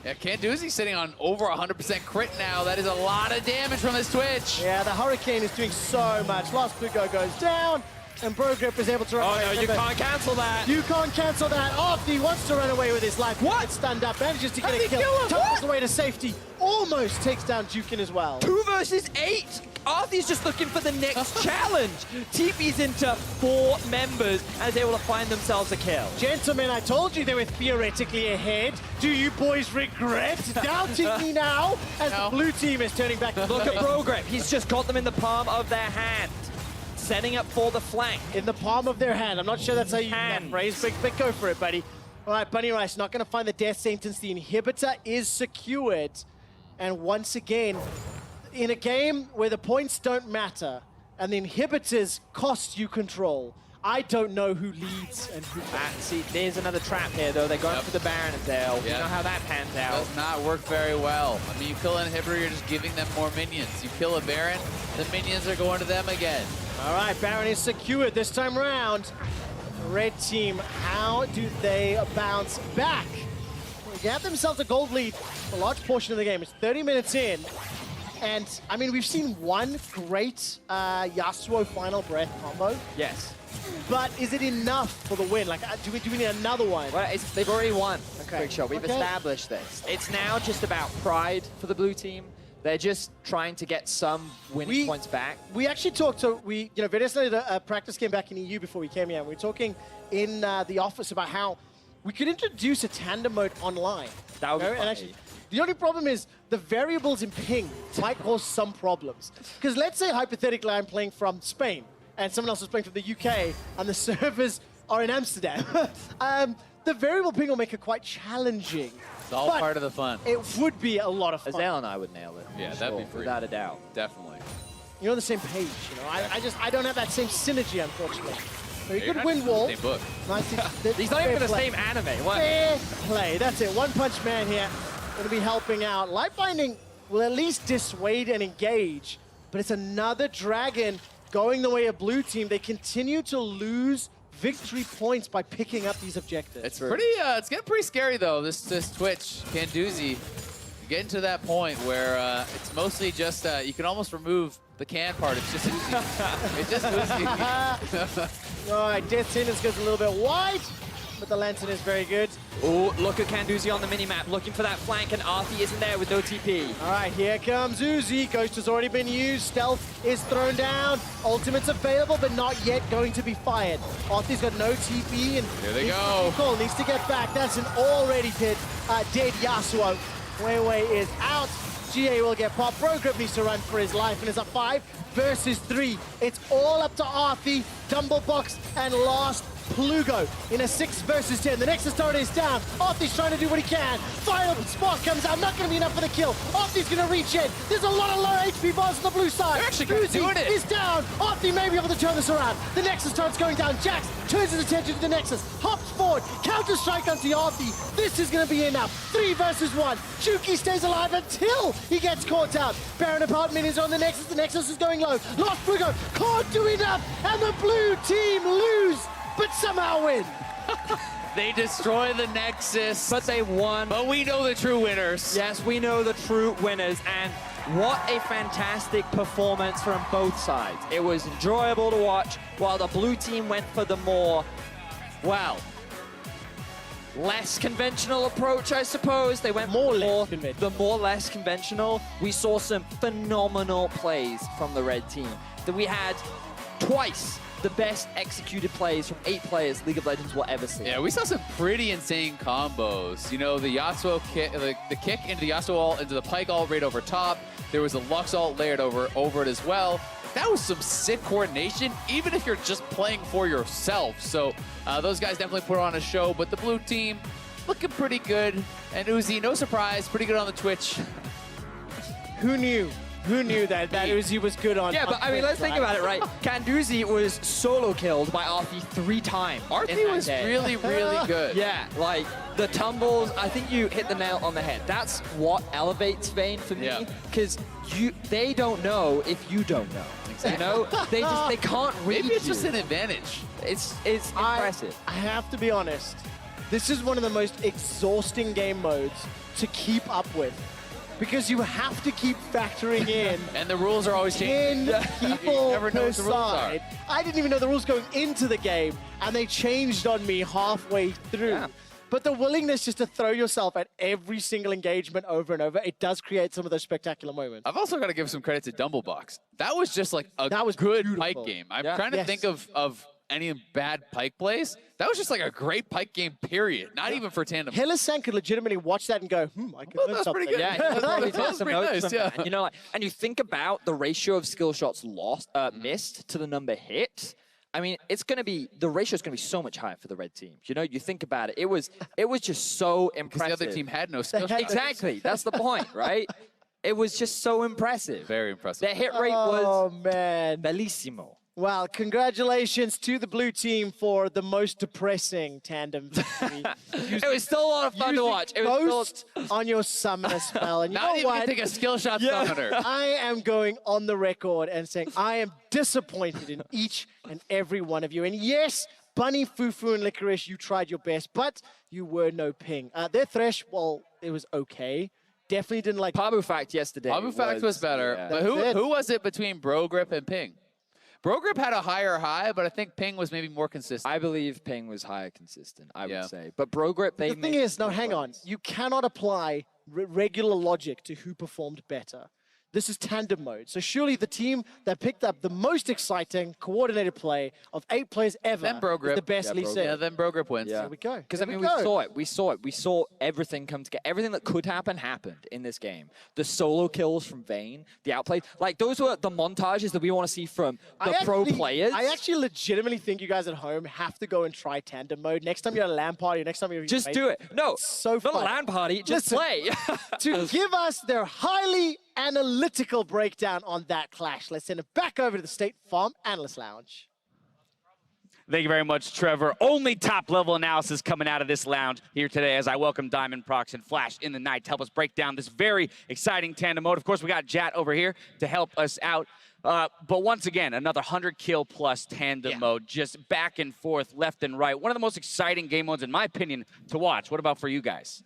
Yeah, Candoozy's sitting on over 100% crit now. That is a lot of damage from this Twitch. Yeah, the Hurricane is doing so much. Last Blugo goes down, and Progrip is able to run Oh, away no, with you it. can't cancel that. You can't cancel that. Arthi wants to run away with his life. What? Gets stunned up, manages to get How a did he kill. kill him? Tumbles What? away to safety. Almost takes down Jukin as well. 2 versus 8. Arthi's just looking for the next challenge. TP's into 4 members and is able to find themselves a kill. Gentlemen, I told you they were theoretically ahead. Do you boys regret doubting me now? As No. the blue team is turning back to Look the at Progrep. He's just got them in the palm of their hand. Setting up for the flank. in the palm of their hand. I'm not sure that's how you use that Hand. phrase, but go for it, buddy. All right, Bunny Rice, not going to find the death sentence. The inhibitor is secured. And once again, in a game where the points don't matter and the inhibitors cost you control, I don't know who leads and who doesn't. See, there's another trap here, though. They're going Yep. for the Baron and Dale. We Yeah. know how that pans out. Does not work very well. I mean, you kill an inhibitor, you're just giving them more minions. You kill a Baron, the minions are going to them again. All right, Baron is secured this time round. Red team, how do they bounce back? They have themselves a gold lead for a large portion of the game. It's 30 minutes in. And, I mean, we've seen one great Yasuo Final Breath combo. Yes. But is it enough for the win? Like, do we need another one? Well, they've already won. Okay. Quick Shot. We've Okay. established this. It's now just about pride for the blue team. They're just trying to get some winning points back. We actually talked to, Vedas did a practice game back in EU before we came here, and we were talking in the office about how we could introduce a tandem mode online. That would be And funny. actually, the only problem is the variables in ping might cause some problems. Because let's say, hypothetically, I'm playing from Spain, and someone else is playing from the UK, and the servers are in Amsterdam. The variable ping will make it quite challenging. It's all But part of the fun. It would be a lot of fun. Azale and I would nail it. Yeah, for that'd be sure, free. without a doubt. Definitely. You're on the same page, you know. I don't have that same synergy, unfortunately. Very You're good not wind in the wall. same book. Nice. He's not even the same anime. What? Fair play. That's it. One Punch Man here. Going to be helping out. Light Binding will at least dissuade and engage, but it's another dragon going the way of blue team. They continue to lose victory points by picking up these objectives. It's pretty. It's getting pretty scary though. This Twitch Candoozy getting to that point where it's mostly just you can almost remove the can part. It's just Uzi. It's just Uzi. All right, Death Sentence goes a little bit wide, but the lantern is very good. Oh, look at Candoozy on the minimap, looking for that flank, and Arthi isn't there with no TP. All right, here comes Uzi. Ghost has already been used. Stealth is thrown down. Ultimate's available, but not yet going to be fired. Arthi's got no TP, and here they go. Cole needs to get back. That's an already dead Yasuo. Weiwei is out. GA will get popped. Brogrip needs to run for his life, and it's a 5 versus 3. It's all up to Arthi, Dumblebox, and last Plugo in a 6 versus 10. The Nexus turret is down. Arthi's trying to do what he can. Final spark comes out. Not going to be enough for the kill. Arthi's going to reach in. There's a lot of low HP bars on the blue side. They're actually Uzi doing it. is down. Arthi may be able to turn this around. The Nexus turret's going down. Jax turns his attention to the Nexus. Hops forward. Counter-strike onto Arthi. This is going to be enough. 3 versus 1. Juki stays alive until he gets caught out. Baron Apartment is on the Nexus. The Nexus is going low. Lost Plugo can't do enough. And the blue team lose, but somehow win. They destroy the Nexus, But they won. but we know the true winners. Yes, we know the true winners, and what a fantastic performance from both sides. It was enjoyable to watch, while the blue team went for the more, well, less conventional approach, I suppose. They went More for less conventional. the more less conventional. We saw some phenomenal plays from the red team. That we had twice the best executed plays from 8 players League of Legends will ever see. Yeah, we saw some pretty insane combos. You know, the Yasuo kick, the kick into the Yasuo ult, into the Pyke ult right over top. There was a Lux ult layered over it as well. That was some sick coordination, even if you're just playing for yourself. So those guys definitely put on a show, but the blue team looking pretty good. And Uzi, no surprise, pretty good on the Twitch. Who knew? Who knew that Uzi was good on? Yeah, but I mean, let's think about it, right? Candoozy was solo killed by Arthi 3 times. Arthi was really, really good. Yeah, like the tumbles, I think you hit the nail on the head. That's what elevates Vayne for me, Yeah. because they don't know if you don't know. You know, they can't read Maybe it's you. just an advantage. It's impressive. I have to be honest. This is one of the most exhausting game modes to keep up with, because you have to keep factoring in And the rules are always changing. 10 people never know per what the rules are. side. I didn't even know the rules going into the game, and they changed on me halfway through. Yeah. But the willingness just to throw yourself at every single engagement over and over, it does create some of those spectacular moments. I've also got to give some credit to Dumblebox. That was just like a That was good beautiful. Pyke game. I'm Yeah. trying to Yes. think of any bad Pyke plays. That was just like a great Pyke game, period. Not even for Tandem. Hillisan could legitimately watch that and go, I could learn that's something. pretty good. Yeah, That was probably pretty took some nice, notes from yeah. that. You know, like, and you think about the ratio of skill shots lost, missed to the number hit. I mean, the ratio is gonna be so much higher for the red team. You know, you think about it. It was just so Because impressive. the other team had no skill had- shots. Exactly. That's the point, right? It was just so impressive. Very impressive. Their hit rate Oh, was man. bellissimo. Well, congratulations to the blue team for the most depressing Tandem victory. It was still a lot of fun to watch. It was Ghost on your summoner spell. And you Not know even what? think a skill shot summoner. I am going on the record and saying I am disappointed in each and every one of you. And yes, Bunny, Fufu, and Licorice, you tried your best, but you were no ping. Their Thresh, well, it was okay. Definitely didn't like... Pabu Fact yesterday. Pabu Fact was better. yeah. But That's it. who was it between Brogrip and Ping? Brogrip had a higher high, but I think Ping was maybe more consistent. I believe Ping was higher consistent, I Yeah. would say. But Brogrip, they The thing is, no, hang on. You cannot apply regular logic to who performed better. This is tandem mode. So surely the team that picked up the most exciting coordinated play of 8 players ever Then Brogrip. is the best Yeah, Lee Brogrip. said. Yeah, then Brogrip wins. Yeah. There we go. Because, I There mean, we we go. saw it. We saw it. We saw everything come together. Everything that could happen happened in this game. The solo kills from Vayne, the outplay. Like, those were the montages that we want to see from the pro players. I actually legitimately think you guys at home have to go and try tandem mode. Next time you're at a LAN party, next time you're... Just do it. No, so not a fun. LAN party. Just Listen, play. To give us their highly analytical breakdown on that clash, let's send it back over to the State Farm Analyst Lounge. Thank you very much, Trevor. Only top-level analysis coming out of this lounge here today as I welcome Diamond, Prox, and Flash in the night to help us break down this very exciting tandem mode. Of course, we got Jat over here to help us out. But once again, another 100-kill plus tandem mode, just back and forth, left and right. One of the most exciting game modes, in my opinion, to watch. What about for you guys?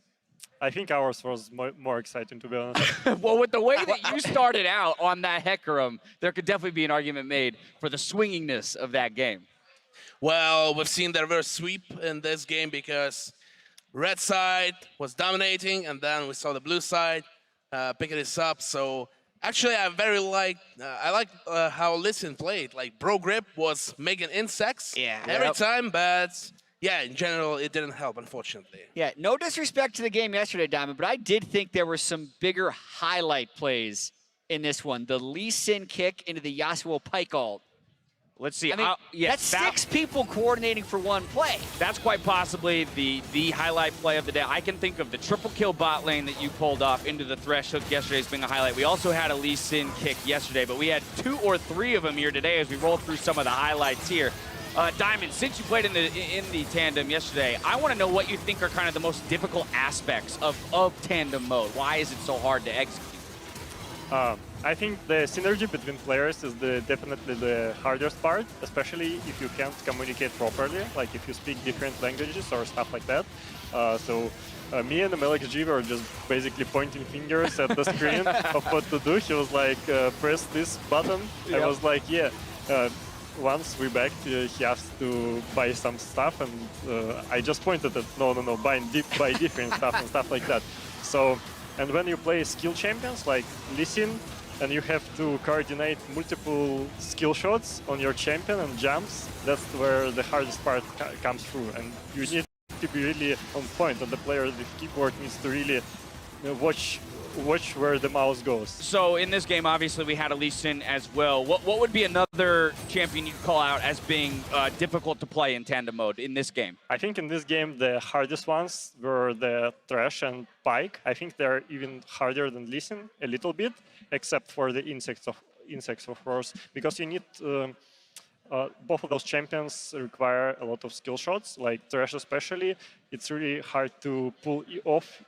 I think ours was more exciting, to be honest. Well, with the way that you started out on that Hecarim, there could definitely be an argument made for the swinginess of that game. Well, we've seen the reverse sweep in this game because red side was dominating, and then we saw the blue side picking this up. So actually, I like how Listen played. Like Bro Grip was making insects every time, but yeah, in general, it didn't help, unfortunately. Yeah, no disrespect to the game yesterday, Diamond, but I did think there were some bigger highlight plays in this one. The Lee Sin kick into the Yasuo Pike ult. Let's see. I mean, that's 6 people coordinating for one play. That's quite possibly the highlight play of the day. I can think of the triple kill bot lane that you pulled off into the Thresh hook yesterday as being a highlight. We also had a Lee Sin kick yesterday, but we had 2 or 3 of them here today as we roll through some of the highlights here. Diamond, since you played in the Tandem yesterday, I want to know what you think are kind of the most difficult aspects of Tandem mode. Why is it so hard to execute? I think the synergy between players is definitely the hardest part, especially if you can't communicate properly, like if you speak different languages or stuff like that. Me and MLXG were just basically pointing fingers at the screen of what to do. He was like, press this button. I was like, yeah. Once we backed, he asked to buy some stuff, and I just pointed at, no, buy different stuff and stuff like that. So, and when you play skill champions like Lee Sin, and you have to coordinate multiple skill shots on your champion and jumps, that's where the hardest part comes through. And you need to be really on point, and the player with the keyboard needs to really watch where the mouse goes. So in this game, obviously, we had a Lee Sin as well. What would be another champion you'd call out as being difficult to play in tandem mode in this game? I think in this game, the hardest ones were the Thresh and Pike. I think they're even harder than Lee Sin a little bit, except for the insects, of course, because you need both of those champions require a lot of skill shots, like Thresh especially. It's really hard to pull off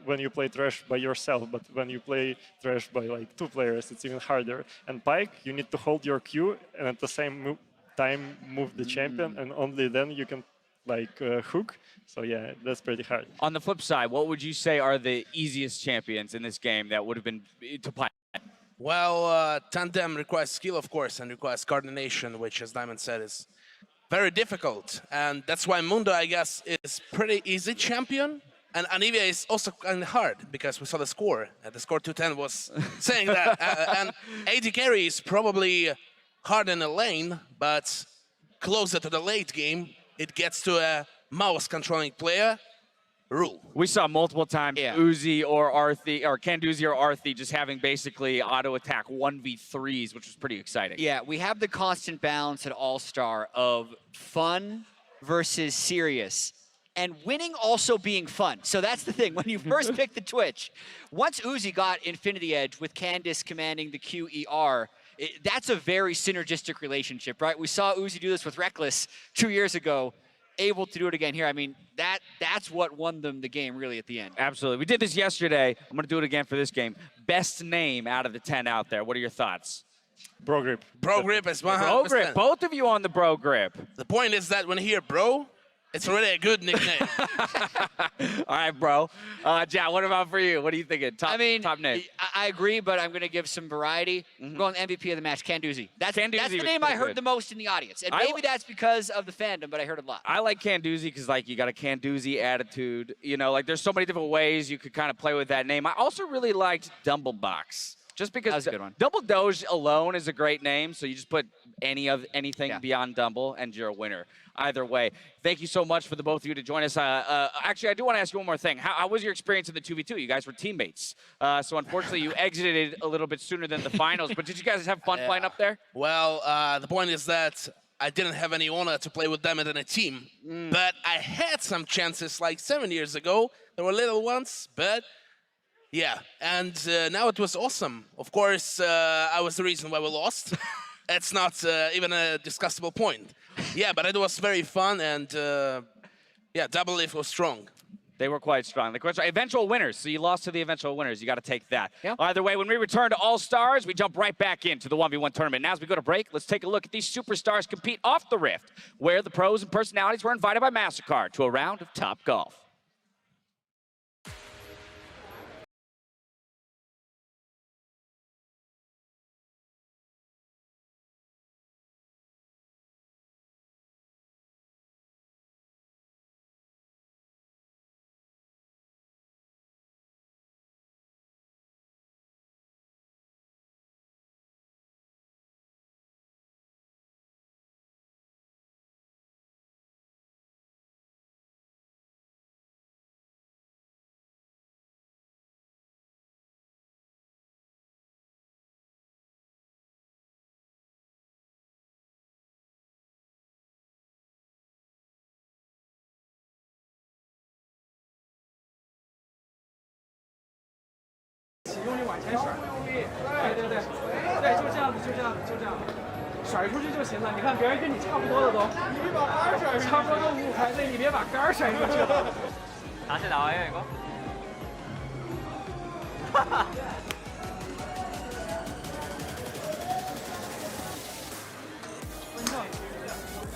when you play Thresh by yourself, but when you play Thresh by like 2 players, it's even harder. And Pike, you need to hold your Q and at the same time move the champion, and only then you can like hook. So yeah, that's pretty hard. On the flip side, what would you say are the easiest champions in this game that would have been to play? Well, Tandem requires skill, of course, and requires coordination, which, as Diamond said, is very difficult. And that's why Mundo, I guess, is pretty easy champion. And Anivia is also kind of hard, because we saw the score. The score 210 was saying that. And AD carry is probably hard in the lane, but closer to the late game, it gets to a mouse-controlling player. Rule. We saw multiple times Uzi or Arthi, or Canduzi or Arthi just having basically auto-attack 1v3s, which was pretty exciting. Yeah, we have the constant balance at All-Star of fun versus serious. And winning also being fun. So that's the thing. When you first pick the Twitch, once Uzi got Infinity Edge with Candice commanding the QER, that's a very synergistic relationship, right? We saw Uzi do this with Reckless 2 years ago, able to do it again here. I mean, that's what won them the game, really, at the end. Absolutely. We did this yesterday. I'm going to do it again for this game. Best name out of the 10 out there. What are your thoughts? Bro Grip. Bro Grip is 100%. Bro Grip. Both of you on the Bro Grip. The point is that when you hear bro, it's already a good nickname. All right, bro. Ja, what about for you? What are you thinking? Top name. I agree, but I'm going to give some variety. I'm going MVP of the match, Canduzi. That's the name I heard the most in the audience. And maybe that's because of the fandom, but I heard it a lot. I like Canduzi because, like, you got a Canduzi attitude. You know, like, there's so many different ways you could kind of play with that name. I also really liked Dumblebox. Just because that was a good one. Double Doge alone is a great name, so you just put anything beyond Dumble and you're a winner. Either way, thank you so much for the both of you to join us. Actually, I do want to ask you one more thing. How was your experience in the 2v2? You guys were teammates. So unfortunately, you exited a little bit sooner than the finals, but did you guys have fun playing up there? Well, the point is that I didn't have any honor to play with them in a team, but I had some chances like 7 years ago. There were little ones, but yeah, and now it was awesome. Of course, I was the reason why we lost. It's not even a discussable point. Yeah, but it was very fun, and yeah, Double Lift was strong. They were quite strong. The question, eventual winners. So you lost to the eventual winners. You got to take that. Yep. Either way, when we return to All Stars, we jump right back into the 1v1 tournament. Now, as we go to break, let's take a look at these superstars compete off the Rift, where the pros and personalities were invited by MasterCard to a round of Top Golf.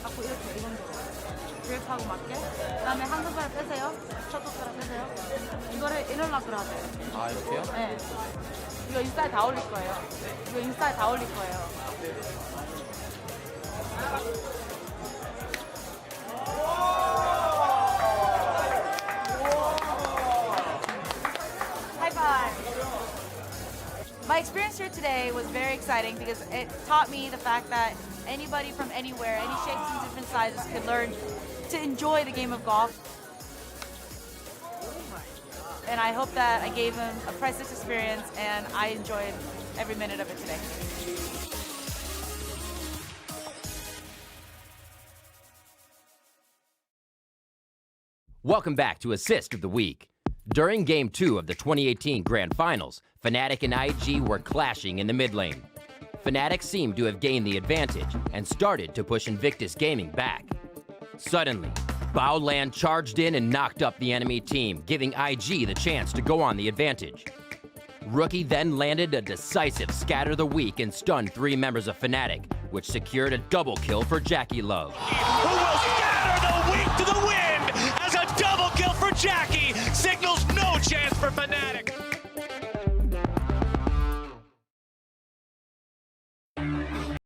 앞으로 이렇게 이건 그립하고 맞게. 그다음에 한 손가락 빼세요. 첫 손가락 빼세요. 이거를 이럴락으로 하세요. 아, 이렇게요? 네. 이거 인스타에 다 올릴 거예요. 이거 인스타에 다 올릴 거예요. High five. My experience here today was very exciting because it taught me the fact that anybody from anywhere, any shapes and different sizes could learn to enjoy the game of golf. And I hope that I gave them a priceless experience and I enjoyed every minute of it today. Welcome back to Assist of the Week. During Game 2 of the 2018 Grand Finals, Fnatic and IG were clashing in the mid lane. Fnatic seemed to have gained the advantage and started to push Invictus Gaming back. Suddenly, Baolan charged in and knocked up the enemy team, giving IG the chance to go on the advantage. Rookie then landed a decisive Scatter the Weak and stunned 3 members of Fnatic, which secured a double kill for Jackie Love. Who will scatter the Weak to the wind as a double kill for Jackie signals no chance for Fnatic.